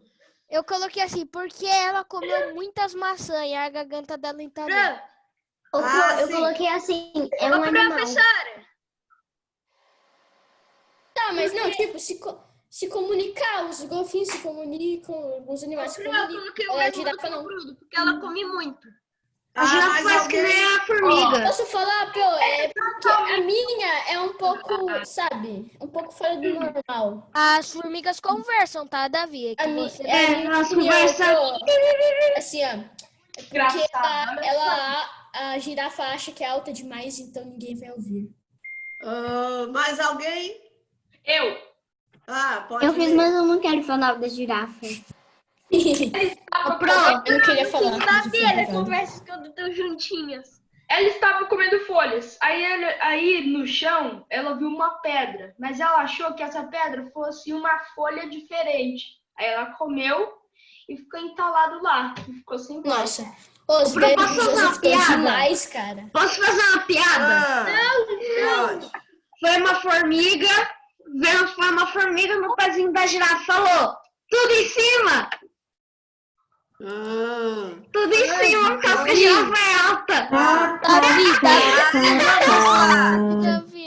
Speaker 6: Eu coloquei assim, porque ela comeu muitas maçãs e a garganta dela entalou.
Speaker 8: O Pro, eu
Speaker 1: sim.
Speaker 8: coloquei assim, é um animal.
Speaker 4: Tá, mas não, tipo, se comunicar, os golfinhos se comunicam, alguns animais se
Speaker 7: Eu
Speaker 4: comunicam.
Speaker 7: coloquei
Speaker 4: A
Speaker 7: o mesmo
Speaker 4: girafa
Speaker 7: do
Speaker 4: não.
Speaker 7: Bruno, porque ela come muito.
Speaker 1: Ah,
Speaker 7: A girafa
Speaker 1: mais
Speaker 7: faz que
Speaker 1: alguém?
Speaker 7: nem a formiga.
Speaker 4: Posso falar, Pro? É porque a minha é um pouco, sabe? Um pouco fora do normal.
Speaker 6: As formigas conversam, tá, Davi? É que
Speaker 4: A minha,
Speaker 6: você...
Speaker 7: elas
Speaker 4: minha,
Speaker 7: conversam.
Speaker 4: Pro, assim, ó. Porque
Speaker 3: Engraçado.
Speaker 4: a girafa acha que é alta demais, então ninguém vai ouvir.
Speaker 1: Mais alguém?
Speaker 3: Eu.
Speaker 1: Pode
Speaker 5: Eu fiz,
Speaker 1: ler.
Speaker 5: mas eu não quero falar da girafa.
Speaker 4: Eu não queria falar.
Speaker 7: Conversas quando estão juntinhas.
Speaker 3: Ela estava comendo folhas. Aí no chão, ela viu uma pedra. Mas ela achou que essa pedra fosse uma folha diferente. Aí ela comeu e ficou entalado lá. E ficou sem voz.
Speaker 4: Nossa. Os
Speaker 7: Pro,
Speaker 4: velhos
Speaker 7: posso fazer uma
Speaker 4: ficam
Speaker 7: piada?
Speaker 4: demais, cara.
Speaker 7: Posso fazer uma piada?
Speaker 1: Pode.
Speaker 7: Foi uma formiga no pezinho da girafa, falou: Tudo em cima! Tudo em cima, porque a girafa é alta!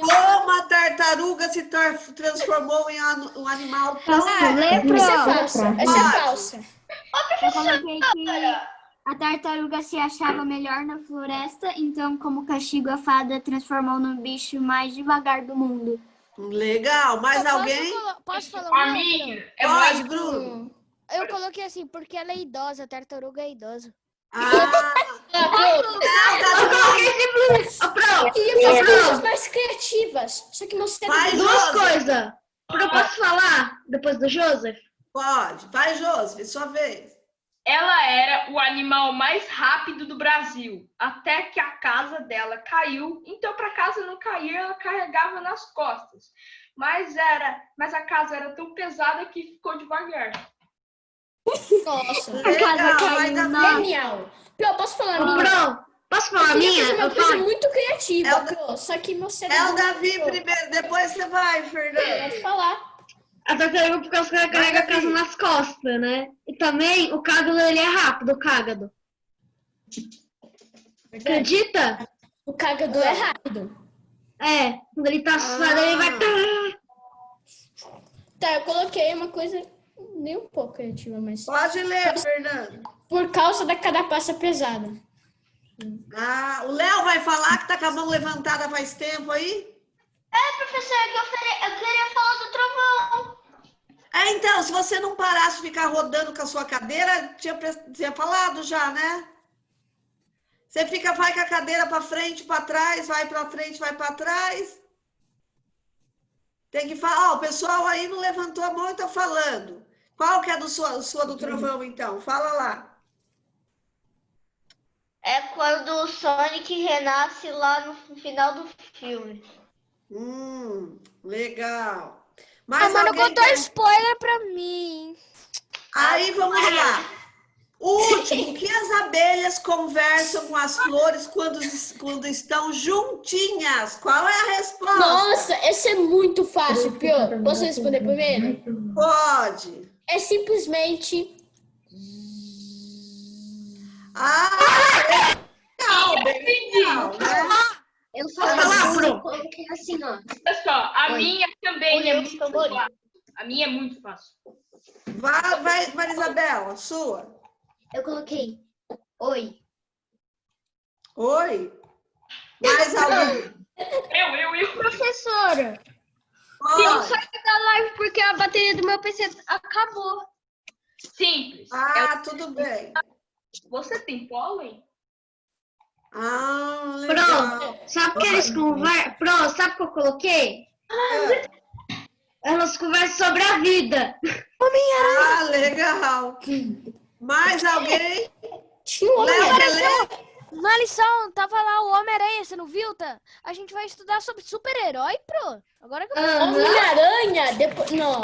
Speaker 1: Como a tartaruga se transformou em um animal tão...
Speaker 4: Essa é falsa. Essa é falsa.
Speaker 5: Eu coloquei que a tartaruga se achava melhor na floresta, então, como castigo, a fada transformou no bicho mais devagar do mundo.
Speaker 1: Legal. Mais alguém?
Speaker 6: Posso falar
Speaker 3: A
Speaker 6: uma?
Speaker 3: minha
Speaker 1: Pode, Bruno.
Speaker 6: Eu coloquei assim, porque ela é idosa, a tartaruga é idosa.
Speaker 7: Eu coloquei esse
Speaker 4: Eu queria fazer coisas mais criativas. Só que meu cérebro...
Speaker 1: Vai,
Speaker 7: duas
Speaker 1: Joseph.
Speaker 7: coisas. Eu posso falar depois do Joseph?
Speaker 1: Pode. Vai, Joseph, sua vez.
Speaker 3: Ela era o animal mais rápido do Brasil, até que a casa dela caiu. Então, para a casa não cair, ela carregava nas costas. Mas a casa era tão pesada que ficou devagar.
Speaker 4: Nossa.
Speaker 5: A casa caiu.
Speaker 4: Genial. Eu posso falar a minha?
Speaker 7: Pro, posso falar a minha?
Speaker 4: Uma
Speaker 7: Eu
Speaker 4: coisa
Speaker 7: falo.
Speaker 4: muito criativa, Pro. Só que meu cérebro...
Speaker 1: É o Davi primeiro, depois você vai, Fernando.
Speaker 4: Pode falar.
Speaker 7: A tartaruga, porque ela carrega a casa nas costas, né? E também o cágado, ele é rápido, o cágado. Acredita?
Speaker 4: O cágado é rápido.
Speaker 7: É, quando ele tá assustado, ele vai...
Speaker 4: Tá, eu coloquei uma coisa nem um pouco criativa, mas...
Speaker 1: Pode ler, Fernando.
Speaker 4: Por causa da carapaça pesada.
Speaker 1: O Léo vai falar que tá com a mão levantada faz tempo aí?
Speaker 8: Professor, eu queria falar do trovão.
Speaker 1: Então, se você não parasse de ficar rodando com a sua cadeira, tinha falado já, né? Você vai com a cadeira para frente, para trás, vai para frente, vai para trás. Tem que falar. O pessoal aí não levantou a mão e tá falando. Qual que é a sua do trovão, então? Fala lá.
Speaker 2: É quando o Sonic renasce lá no final do filme.
Speaker 1: Legal. Mas
Speaker 6: Mano,
Speaker 1: alguém
Speaker 6: contou spoiler pra mim.
Speaker 1: Aí, vamos lá. O último, que as abelhas conversam com as flores quando estão juntinhas? Qual é a resposta?
Speaker 4: Nossa, essa é muito fácil, Pio. Posso responder primeiro?
Speaker 1: Pode.
Speaker 4: É simplesmente...
Speaker 1: Legal, bem legal, né?
Speaker 8: Eu falei, eu coloquei assim, ó.
Speaker 3: Olha só, a minha também é muito
Speaker 8: favorito.
Speaker 3: fácil. A minha é muito fácil.
Speaker 1: Vai, Marisabel, a sua.
Speaker 8: Eu coloquei oi.
Speaker 1: Oi? Mais alguém?
Speaker 3: Eu.
Speaker 2: Professora,
Speaker 1: Pode.
Speaker 2: eu saí da live porque a bateria do meu PC acabou.
Speaker 3: Simples.
Speaker 1: Tudo bem.
Speaker 3: Você tem pólen?
Speaker 1: Legal.
Speaker 7: Pro, sabe que eles conversam? Pro, sabe o que eu coloquei? Elas conversam sobre a vida.
Speaker 1: Legal. Mais alguém?
Speaker 6: Na lição, tava lá o Homem-Aranha, você não viu, tá? A gente vai estudar sobre super-herói, Pro. Agora que eu
Speaker 4: Homem-Aranha? Depois... Não.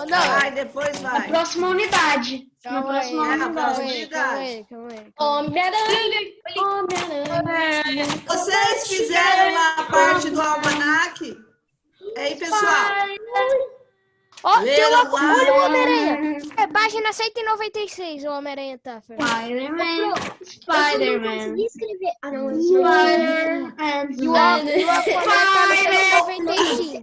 Speaker 1: Vai, depois vai.
Speaker 7: Na próxima unidade.
Speaker 6: Calma aí, calma aí.
Speaker 4: Homem-Aranha.
Speaker 1: Vocês fizeram lá a parte do almanaque? Aí, pessoal.
Speaker 6: Ó, tem
Speaker 1: Leram
Speaker 6: uma
Speaker 1: lá.
Speaker 6: olha o Homem-Aranha. É página 196, o Homem-Aranha tá, Fernando.
Speaker 7: Spider-Man.
Speaker 8: Consegui escrever. Ah, não, eu
Speaker 6: E o Aquaman tá na 195.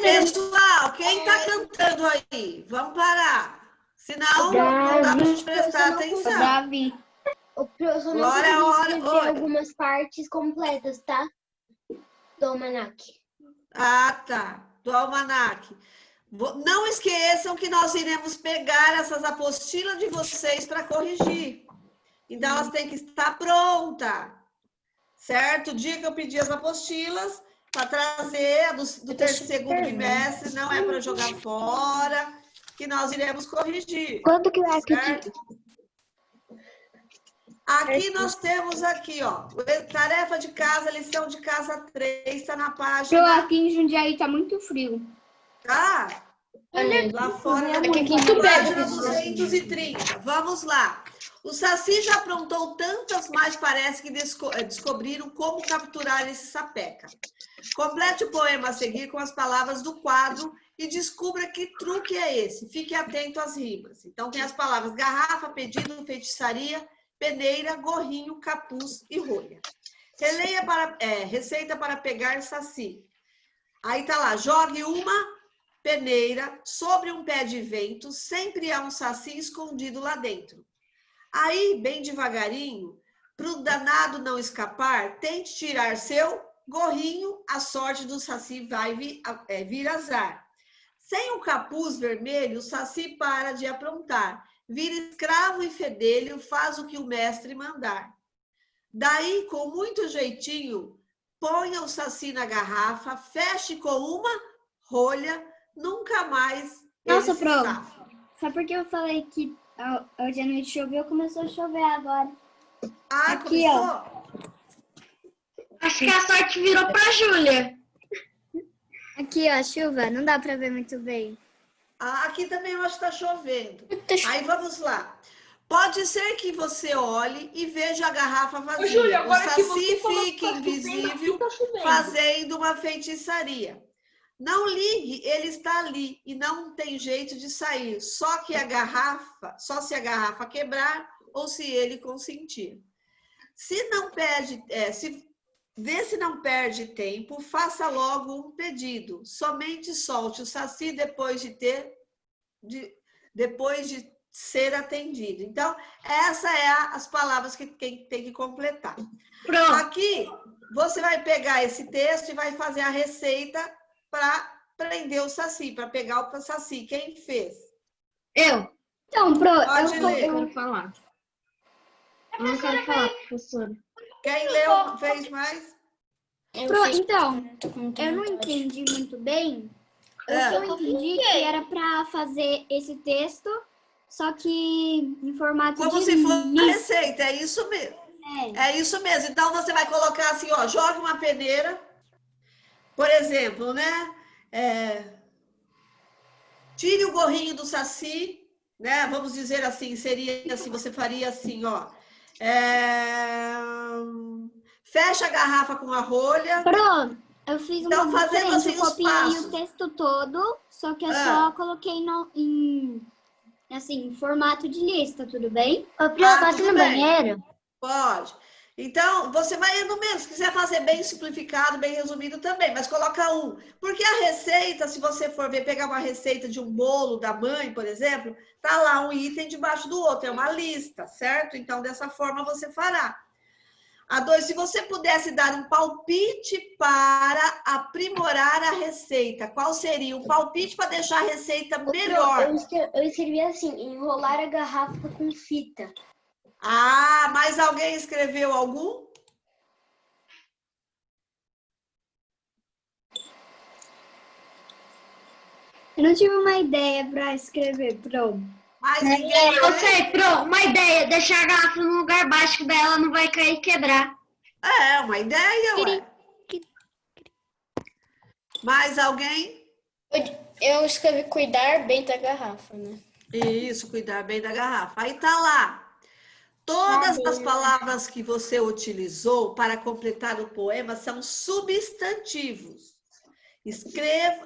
Speaker 1: Pessoal, quem tá cantando aí? Vamos parar. Senão, não dá pra gente prestar atenção.
Speaker 5: Davi.
Speaker 8: O professor não
Speaker 1: Agora é a hora.
Speaker 8: conseguiu escrever algumas partes completas, tá? Do almanaque.
Speaker 1: Tá. Do almanaque. Não esqueçam que nós iremos pegar essas apostilas de vocês para corrigir. Então, elas têm que estar prontas. Certo? O dia que eu pedir as apostilas, para trazer a do segundo bimestre, não é para jogar fora, que nós iremos corrigir.
Speaker 8: Quanto que é
Speaker 1: certo? Aqui nós temos aqui, ó, tarefa de casa, lição de casa 3, está na página...
Speaker 5: Aqui em Jundiaí tá muito frio.
Speaker 1: Tá? Lá fora,
Speaker 4: Aqui
Speaker 1: na página 230. Vamos lá. O Saci já aprontou tantas, mas parece que descobriram como capturar esse sapeca. Complete o poema a seguir com as palavras do quadro e descubra que truque é esse. Fique atento às rimas. Então, tem as palavras garrafa, pedido, feitiçaria, peneira, gorrinho, capuz e rolha. Releia receita para pegar Saci. Aí tá lá, jogue uma peneira sobre um pé de vento, sempre há um Saci escondido lá dentro. Aí, bem devagarinho, para o danado não escapar, tente tirar seu gorrinho, a sorte do Saci vai vir azar. Sem o capuz vermelho, o Saci para de aprontar, vira escravo e fedelho, faz o que o mestre mandar. Daí, com muito jeitinho, ponha o Saci na garrafa, feche com uma rolha, nunca mais.
Speaker 5: Nossa, Pro, só porque eu falei que hoje à noite choveu, começou a chover agora.
Speaker 1: Ah,
Speaker 5: aqui,
Speaker 1: começou?
Speaker 5: ó.
Speaker 7: Acho que a sorte virou pra Júlia.
Speaker 5: Aqui, ó, chuva, não dá pra ver muito bem.
Speaker 1: Ah, aqui também eu acho que está chovendo. Aí vamos lá. Pode ser que você olhe e veja a garrafa vazia.
Speaker 3: Ô, Júlia, agora
Speaker 1: o
Speaker 3: que
Speaker 1: Saci
Speaker 3: você falou que
Speaker 1: fica
Speaker 3: tá chovendo,
Speaker 1: invisível,
Speaker 3: aqui tá chovendo.
Speaker 1: fazendo uma feitiçaria. Não ligue, ele está ali e não tem jeito de sair. Só se a garrafa quebrar ou se ele consentir. Vê se não perde tempo, faça logo um pedido. Somente solte o Saci depois de ser atendido. Então, essas as palavras que tem que completar.
Speaker 7: Pronto.
Speaker 1: Aqui, você vai pegar esse texto e vai fazer a receita para prender o Saci, para pegar o Saci. Quem fez?
Speaker 7: Eu.
Speaker 5: Então,
Speaker 1: Pode ler.
Speaker 7: Eu quero falar. Eu não quero falar, professora.
Speaker 1: Quem leu fez mais?
Speaker 5: Então, eu não entendi muito bem. O que eu entendi que era para fazer esse texto, só que em formato
Speaker 1: Como
Speaker 5: de
Speaker 1: se fosse uma
Speaker 5: lista.
Speaker 1: receita, é isso mesmo. É isso mesmo. Então, você vai colocar assim, ó, jogue uma peneira, por exemplo, né? Tire o gorrinho do Saci, né? Vamos dizer assim, seria assim, você faria assim, ó. Fecha a garrafa com a rolha.
Speaker 5: Pronto, eu fiz
Speaker 1: Então,
Speaker 5: uma
Speaker 1: fazendo
Speaker 5: diferente.
Speaker 1: assim
Speaker 5: Eu
Speaker 1: os
Speaker 5: copiei
Speaker 1: passos.
Speaker 5: o texto todo, só que eu só coloquei em formato de lista, tudo bem?
Speaker 8: Ô, Pro, posso ir
Speaker 1: tudo
Speaker 8: no
Speaker 1: bem.
Speaker 8: banheiro?
Speaker 1: Pode. Então, você vai indo mesmo. Se quiser fazer bem simplificado, bem resumido também, mas coloca um. Porque a receita, se você for ver, pegar uma receita de um bolo da mãe, por exemplo, tá lá um item debaixo do outro, é uma lista, certo? Então, dessa forma você fará. A 2, se você pudesse dar um palpite para aprimorar a receita, qual seria? Um palpite para deixar a receita melhor.
Speaker 8: Eu escrevi assim, enrolar a garrafa com fita.
Speaker 1: Ah, mais alguém escreveu algum?
Speaker 5: Eu não tive uma ideia para escrever, pronto.
Speaker 1: Mais ninguém?
Speaker 7: Eu sei, Pro, uma ideia. Deixar a garrafa num lugar baixo, que daí ela não vai cair e quebrar.
Speaker 1: É, uma ideia, ué. Mais alguém?
Speaker 4: Eu escrevi cuidar bem da garrafa, né?
Speaker 1: Isso, cuidar bem da garrafa. Aí tá lá. Todas as palavras que você utilizou para completar o poema são substantivos.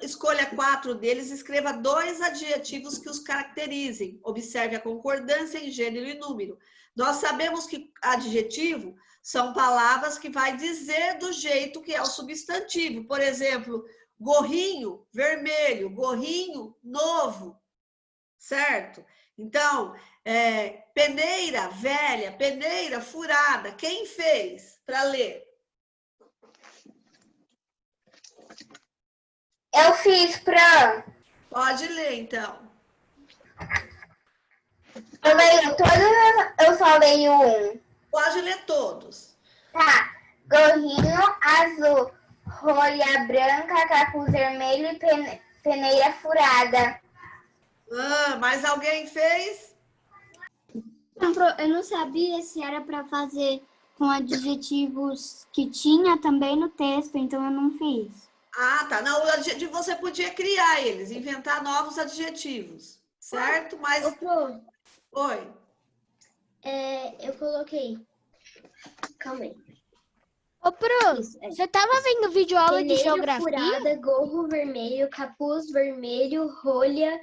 Speaker 1: Escolha 4 deles, escreva 2 adjetivos que os caracterizem. Observe a concordância em gênero e número. Nós sabemos que adjetivo são palavras que vai dizer do jeito que é o substantivo. Por exemplo, gorrinho, vermelho, gorrinho, novo, certo? Então, peneira, velha, peneira, furada. Quem fez para ler?
Speaker 2: Eu fiz pra...
Speaker 1: Pode ler, então.
Speaker 2: Eu leio todos, eu só leio um.
Speaker 1: Pode ler todos.
Speaker 2: Tá. Gorrinho azul, rolha branca, capuz vermelho e peneira furada.
Speaker 1: Mais alguém fez?
Speaker 5: Eu não sabia se era para fazer com adjetivos que tinha também no texto, então eu não fiz.
Speaker 1: Ah, tá. Não, o adjetivo você podia criar eles, inventar novos adjetivos, certo? Mas...
Speaker 8: Ô, Pro,
Speaker 1: Oi.
Speaker 8: eu coloquei. Calma aí.
Speaker 6: Ô, Pro,
Speaker 8: Isso, é.
Speaker 6: você tava vendo vídeo aula de
Speaker 8: Peneira
Speaker 6: geografia?
Speaker 8: furada, gorro vermelho, capuz vermelho, rolha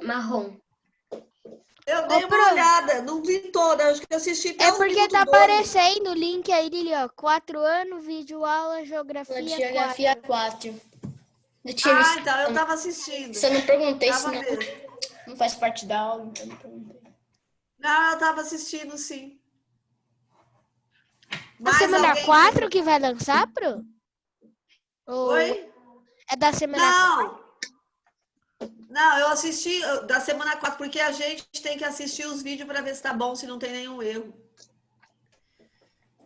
Speaker 8: marrom.
Speaker 1: Eu dei uma olhada, não vi toda, acho que eu assisti até
Speaker 6: É
Speaker 1: os
Speaker 6: porque
Speaker 1: minutos
Speaker 6: tá
Speaker 1: 2.
Speaker 6: aparecendo o link aí dele, ó. 4 anos, vídeo aula, geografia,
Speaker 4: Geografia
Speaker 6: 4.
Speaker 4: 4. Eu tinha visto.
Speaker 1: Então eu tava assistindo.
Speaker 4: Só não perguntei
Speaker 1: Tava
Speaker 4: se
Speaker 1: mesmo.
Speaker 4: não faz parte da aula, então não perguntei.
Speaker 1: Não, eu tava assistindo, sim.
Speaker 6: Na
Speaker 1: Mais
Speaker 6: semana
Speaker 1: alguém?
Speaker 6: 4 que vai lançar, Pro? Ou
Speaker 1: Oi?
Speaker 6: é da semana 4?
Speaker 1: Não, eu assisti da semana 4, porque a gente tem que assistir os vídeos para ver se tá bom, se não tem nenhum erro.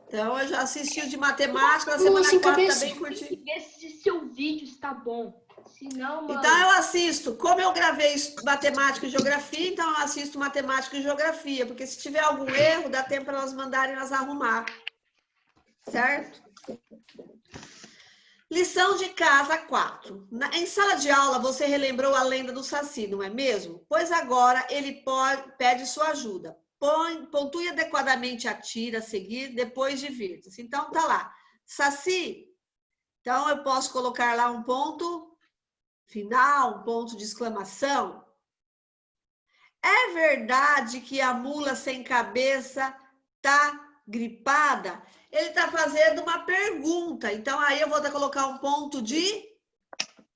Speaker 1: Então, eu já assisti o de matemática, na semana 4 tá bem curtinho.
Speaker 3: Ver se seu vídeo está bom. Se não, mano...
Speaker 1: Então, eu assisto. Como eu gravei matemática e geografia, então eu assisto matemática e geografia, porque se tiver algum erro, dá tempo para elas mandarem elas arrumar. Certo? Lição de casa 4. Em sala de aula, você relembrou a lenda do Saci, não é mesmo? Pois agora ele pede sua ajuda. Pontue adequadamente a tira a seguir, depois divirta-se. Então, tá lá. Saci. Então, eu posso colocar lá um ponto final, um ponto de exclamação. É verdade que a mula sem cabeça tá gripada? Ele está fazendo uma pergunta. Então, aí eu vou colocar um ponto de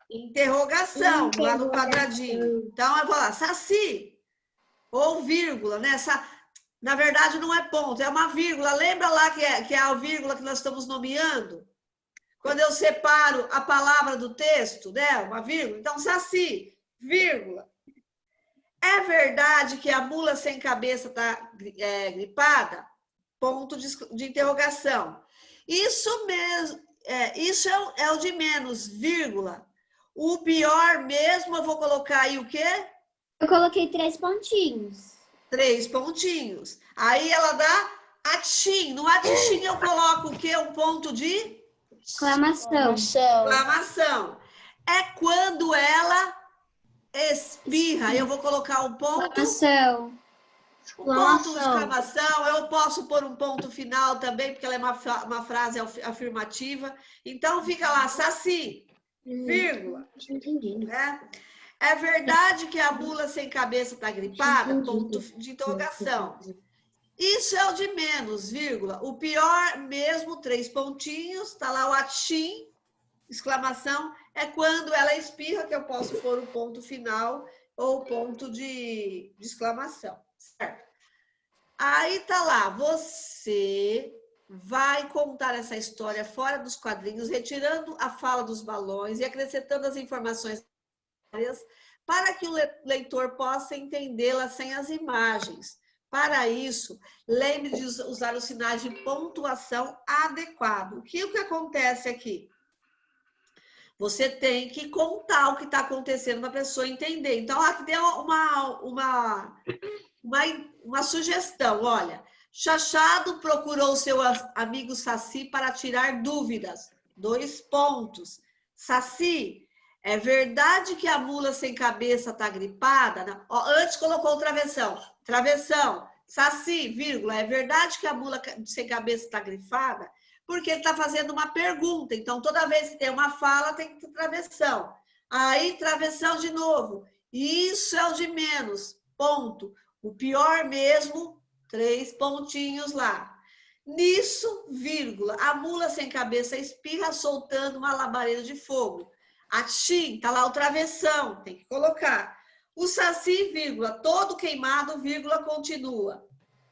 Speaker 1: interrogação lá no quadradinho. Então, eu vou lá, Saci, ou vírgula, né? Na verdade, não é ponto, é uma vírgula. Lembra lá que é a vírgula que nós estamos nomeando? Quando eu separo a palavra do texto, né? Uma vírgula. Então, Saci, vírgula. É verdade que a mula sem cabeça está gripada? Ponto de interrogação. Isso mesmo, isso é o de menos, vírgula. O pior mesmo, eu vou colocar aí o quê?
Speaker 5: Eu coloquei 3 pontinhos.
Speaker 1: 3 pontinhos. Aí ela dá atim. No atim eu coloco o quê? Um ponto de
Speaker 5: Exclamação.
Speaker 1: exclamação. É quando ela espirra. Eu vou colocar um ponto...
Speaker 5: Exclamação.
Speaker 1: Um ponto de exclamação, eu posso pôr um ponto final também, porque ela é uma frase afirmativa. Então, fica lá, Saci, vírgula.
Speaker 8: Não entendi.
Speaker 1: Né? É verdade que a mula sem cabeça está gripada? Ponto de interrogação. Isso é o de menos, vírgula. O pior mesmo, 3 pontinhos, está lá o atim, exclamação. É quando ela espirra que eu posso pôr o ponto final ou ponto de exclamação. Certo? Aí tá lá, você vai contar essa história fora dos quadrinhos, retirando a fala dos balões e acrescentando as informações para que o leitor possa entendê-la sem as imagens. Para isso, lembre de usar os sinais de pontuação adequado. O que acontece aqui? Você tem que contar o que está acontecendo para a pessoa entender. Então, aqui deu uma sugestão, olha. Chachado procurou seu amigo Saci para tirar dúvidas. 2 pontos. Saci, é verdade que a mula sem cabeça está gripada? Não. Ó, antes colocou o travessão. Travessão. Saci, vírgula, é verdade que a mula sem cabeça está grifada? Porque ele está fazendo uma pergunta. Então, toda vez que tem uma fala, tem que ter travessão. Aí, travessão de novo. Isso é o de menos. Ponto. O pior mesmo, 3 pontinhos lá. Nisso, vírgula, a mula sem cabeça espirra soltando uma labareda de fogo. Atim, tá lá o travessão, tem que colocar. O Saci, vírgula, todo queimado, vírgula, continua.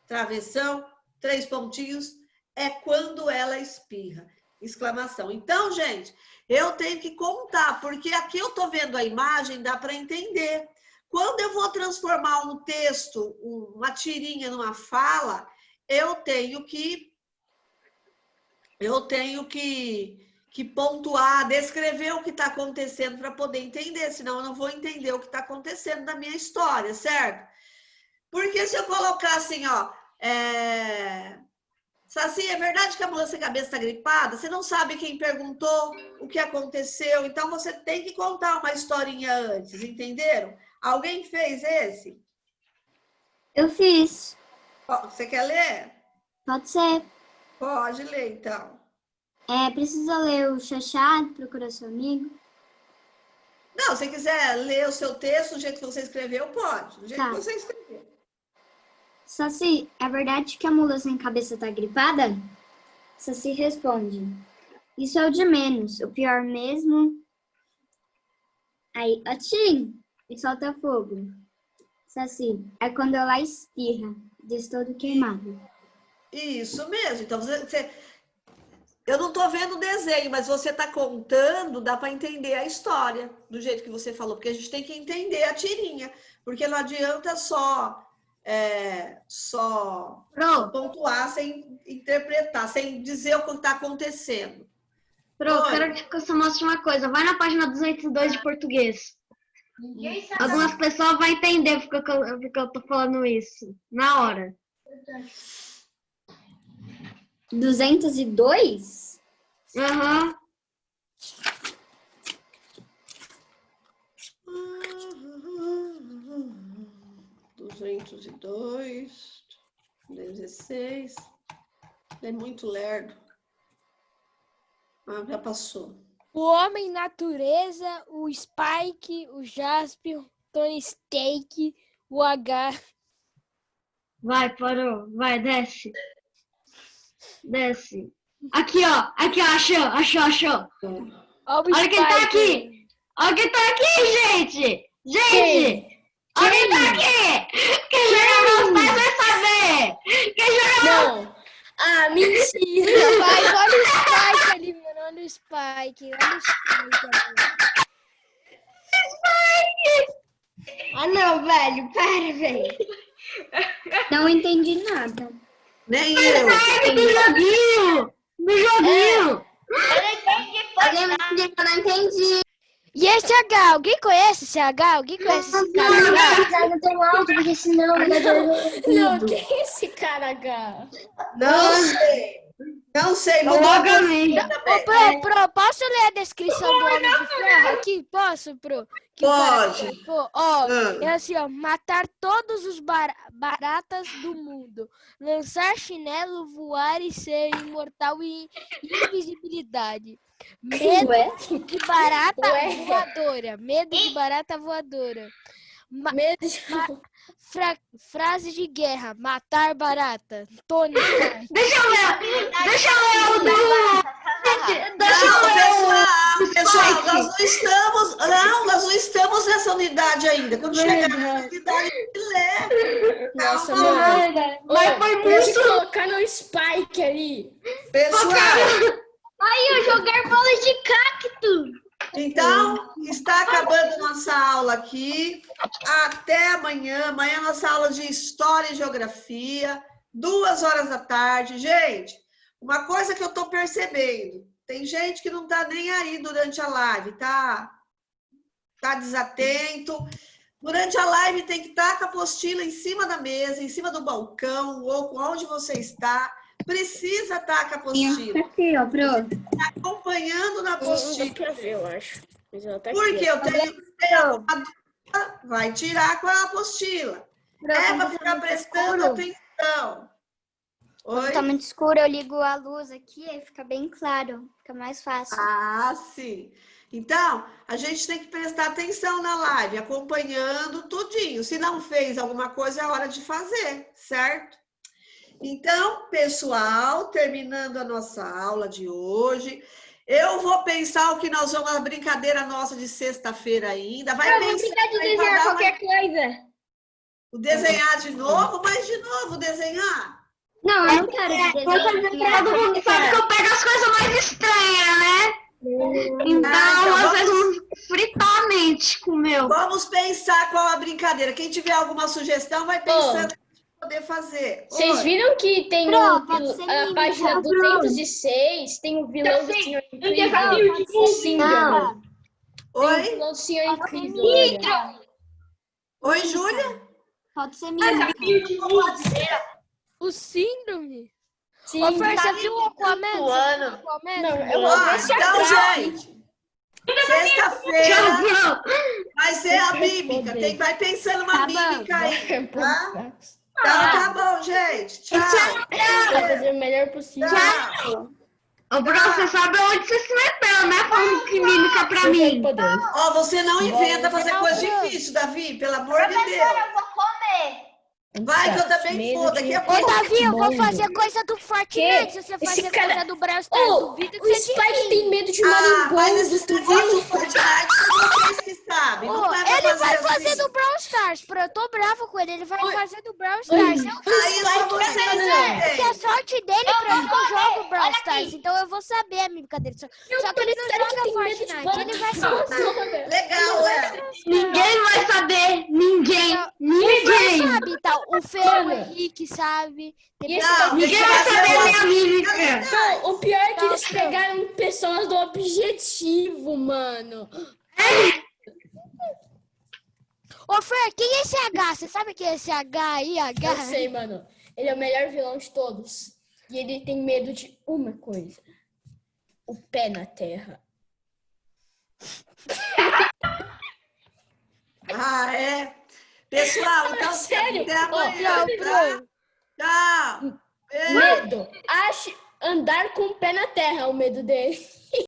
Speaker 1: Travessão, 3 pontinhos, é quando ela espirra. Exclamação. Então, gente, eu tenho que contar, porque aqui eu tô vendo a imagem, dá para entender. Quando eu vou transformar um texto, uma tirinha numa fala, eu tenho que pontuar, descrever o que está acontecendo para poder entender, senão eu não vou entender o que está acontecendo na minha história, certo? Porque se eu colocar assim, ó, Saci, é verdade que a mula sem cabeça está gripada? Você não sabe quem perguntou, o que aconteceu, então você tem que contar uma historinha antes, entenderam? Alguém fez esse?
Speaker 5: Eu fiz.
Speaker 1: Ó, você quer ler?
Speaker 5: Pode ser.
Speaker 1: Pode ler, então.
Speaker 5: Precisa ler o Xaxá, procurar seu amigo.
Speaker 1: Não, se você quiser ler o seu texto do jeito que você escreveu, pode. Do jeito
Speaker 5: Tá.
Speaker 1: que você escreveu.
Speaker 5: Saci, é verdade que a mula sem cabeça tá gripada? Saci responde. Isso é o de menos. O pior mesmo... Aí, atchim! E solta fogo. Saci, é quando ela espirra. Diz todo queimado.
Speaker 1: Isso mesmo. Então, eu não tô vendo o desenho, mas você tá contando, dá para entender a história do jeito que você falou, porque a gente tem que entender a tirinha, porque não adianta só pontuar sem interpretar, sem dizer o que está acontecendo.
Speaker 7: Pro, quero que você mostre uma coisa. Vai na página 202 de português. Algumas pessoas vão entender porque eu tô falando isso. Na hora.
Speaker 5: 202?
Speaker 7: Aham.
Speaker 1: 202, 16. É muito lerdo. Ah, já passou.
Speaker 6: O Homem Natureza, o Spike, o Jaspion, Tony Steak, o H.
Speaker 7: Vai, parou. Vai, desce. Desce. Aqui, ó. Aqui, ó. Achou. Olha quem tá aqui. Olha quem tá aqui, gente. Gente. Olha quem tá aqui. Quem jogar meus pais vai saber. Quem jogar
Speaker 4: Não. Ah, mentira.
Speaker 6: Vai, olha o Spike ali, mano. Olha o Spike. Olha o Spike ali.
Speaker 7: Ah, não, velho. Para, velho.
Speaker 5: Não entendi nada.
Speaker 1: Nem eu.
Speaker 7: Do joguinho.
Speaker 5: Eu não entendi.
Speaker 6: E esse H? Alguém conhece esse H? Alguém conhece esse cara?
Speaker 8: Não tão alto, porque senão vai dar
Speaker 4: Não, quem é esse cara H?
Speaker 1: Não sei.
Speaker 7: Logo a mim.
Speaker 6: Ô, Pro, posso ler a descrição do Homem de Ferro aqui? Posso, Pro? Que
Speaker 1: Pode.
Speaker 6: É assim, ó. Matar todos os baratas do mundo. Lançar chinelo, voar e ser imortal e invisibilidade. Medo de barata voadora. Medo de barata voadora. Frase de guerra. Matar barata. Tony Stark.
Speaker 7: Deixa eu ler o do...
Speaker 1: Pessoal, nós não estamos nessa unidade ainda. Quando chegar nessa unidade, a gente lê.
Speaker 4: Nossa,
Speaker 1: Calma.
Speaker 7: Mas foi
Speaker 4: Pode
Speaker 7: muito...
Speaker 4: colocar no Spike ali.
Speaker 1: Pessoal,
Speaker 8: Aí eu jogar bola de cacto.
Speaker 1: então, está acabando nossa aula aqui. Até amanhã. Amanhã nossa aula de História e Geografia, 14h. Gente, uma coisa que eu estou percebendo. Tem gente que não está nem aí durante a live, tá desatento. Durante a live tem que estar com a apostila em cima da mesa, em cima do balcão, ou onde você está. Precisa estar com a apostila.
Speaker 5: Aqui, ó, pronto.
Speaker 1: Acompanhando na apostila.
Speaker 4: Pra ver, eu acho. Mas ela tá
Speaker 1: Porque
Speaker 4: aqui.
Speaker 1: eu tenho a dúvida, vai tirar com a apostila. Para ficar prestando atenção.
Speaker 5: Quando tá muito escuro, eu ligo a luz aqui e fica bem claro. Fica mais fácil.
Speaker 1: Ah, sim. Então, a gente tem que prestar atenção na live, acompanhando tudinho. Se não fez alguma coisa, é hora de fazer, certo? Então, pessoal, terminando a nossa aula de hoje, eu vou pensar o que nós vamos, a brincadeira nossa de sexta-feira ainda. Vai
Speaker 8: Eu vou
Speaker 1: pensar
Speaker 8: brincar de
Speaker 1: aí
Speaker 8: desenhar
Speaker 1: pra dar
Speaker 8: qualquer coisa.
Speaker 1: o desenhar de novo, mas de novo desenhar.
Speaker 5: Não, eu não quero desenhar.
Speaker 7: Todo mundo sabe que eu pego as coisas mais estranhas, né? Então, vocês vão fritar a mente com o meu.
Speaker 1: Vamos pensar qual a brincadeira. Quem tiver alguma sugestão, vai pensando para poder fazer.
Speaker 4: Vocês
Speaker 1: Oi.
Speaker 4: viram que tem
Speaker 5: pode ser
Speaker 4: a
Speaker 5: mímica,
Speaker 4: página 206, tem o vilão do Senhor Incrível. Síndrome.
Speaker 5: Não.
Speaker 4: Tem o
Speaker 1: Oi?
Speaker 4: vilão do Senhor Incrível. olha.
Speaker 1: Oi, Júlia?
Speaker 5: Pode ser mímica.
Speaker 6: O síndrome?
Speaker 4: Sim,
Speaker 6: Ô, Fer,
Speaker 4: tá
Speaker 6: você viu o Aquaman?
Speaker 4: Não, eu vou ver se
Speaker 1: Então,
Speaker 4: atrás.
Speaker 1: gente, sexta-feira vai ser a mímica. Vai pensando uma mímica aí, tá? Então tá bom, gente. Tchau.
Speaker 4: Vou fazer o melhor possível.
Speaker 1: Tchau.
Speaker 7: Ô, Bruno, você sabe onde você se meteu, né? Falando que mímica pra mim.
Speaker 1: Ó, você não inventa fazer coisa difícil, Davi, pelo amor de Deus.
Speaker 2: Professora, eu vou comer.
Speaker 1: Vai que eu também vou, daqui a
Speaker 6: Ô,
Speaker 1: pouco.
Speaker 6: Davi, eu vou fazer coisa do Fortnite. Se você fazer coisa do Brawl Stars, duvido que
Speaker 4: O
Speaker 6: você
Speaker 4: Spike tem medo de
Speaker 1: Mas
Speaker 4: marimbondo,
Speaker 1: esse
Speaker 4: tu
Speaker 1: negócio
Speaker 4: viu?
Speaker 1: do Fortnite são vocês que sabem. Não
Speaker 6: Ô,
Speaker 1: vai pra
Speaker 6: ele vai
Speaker 1: fazer
Speaker 6: fazer
Speaker 1: assim.
Speaker 6: do Brawl Stars. Eu tô bravo com ele. Ele vai fazer do Brawl Stars.
Speaker 1: Aí só vocês
Speaker 6: Porque a
Speaker 1: entendem.
Speaker 6: sorte dele, eu não jogo Brawl Stars. Então eu vou saber a mímica dele. Só que ele não joga Fortnite. Ele vai saber.
Speaker 1: Legal, é.
Speaker 7: Ninguém vai saber. Ninguém.
Speaker 6: Ninguém
Speaker 7: Ninguém.
Speaker 6: sabe, então. O Fê, o Henrique sabe. Tem
Speaker 1: Não,
Speaker 7: Ninguém vai saber a minha mímica.
Speaker 4: Não, o pior é que eles pegaram pessoas do objetivo, mano.
Speaker 6: Ô, Fer, quem é esse H? Você sabe quem é esse H aí, H?
Speaker 4: Eu sei, mano. Ele é o melhor vilão de todos. E ele tem medo de uma coisa. O pé na terra.
Speaker 1: Ah, é. Pessoal, então
Speaker 4: Sério?
Speaker 1: até amanhã.
Speaker 6: Tchau,
Speaker 1: Tá?
Speaker 6: Pro.
Speaker 1: Tchau. Beijo.
Speaker 4: Medo. Andar com o pé na terra é o medo dele.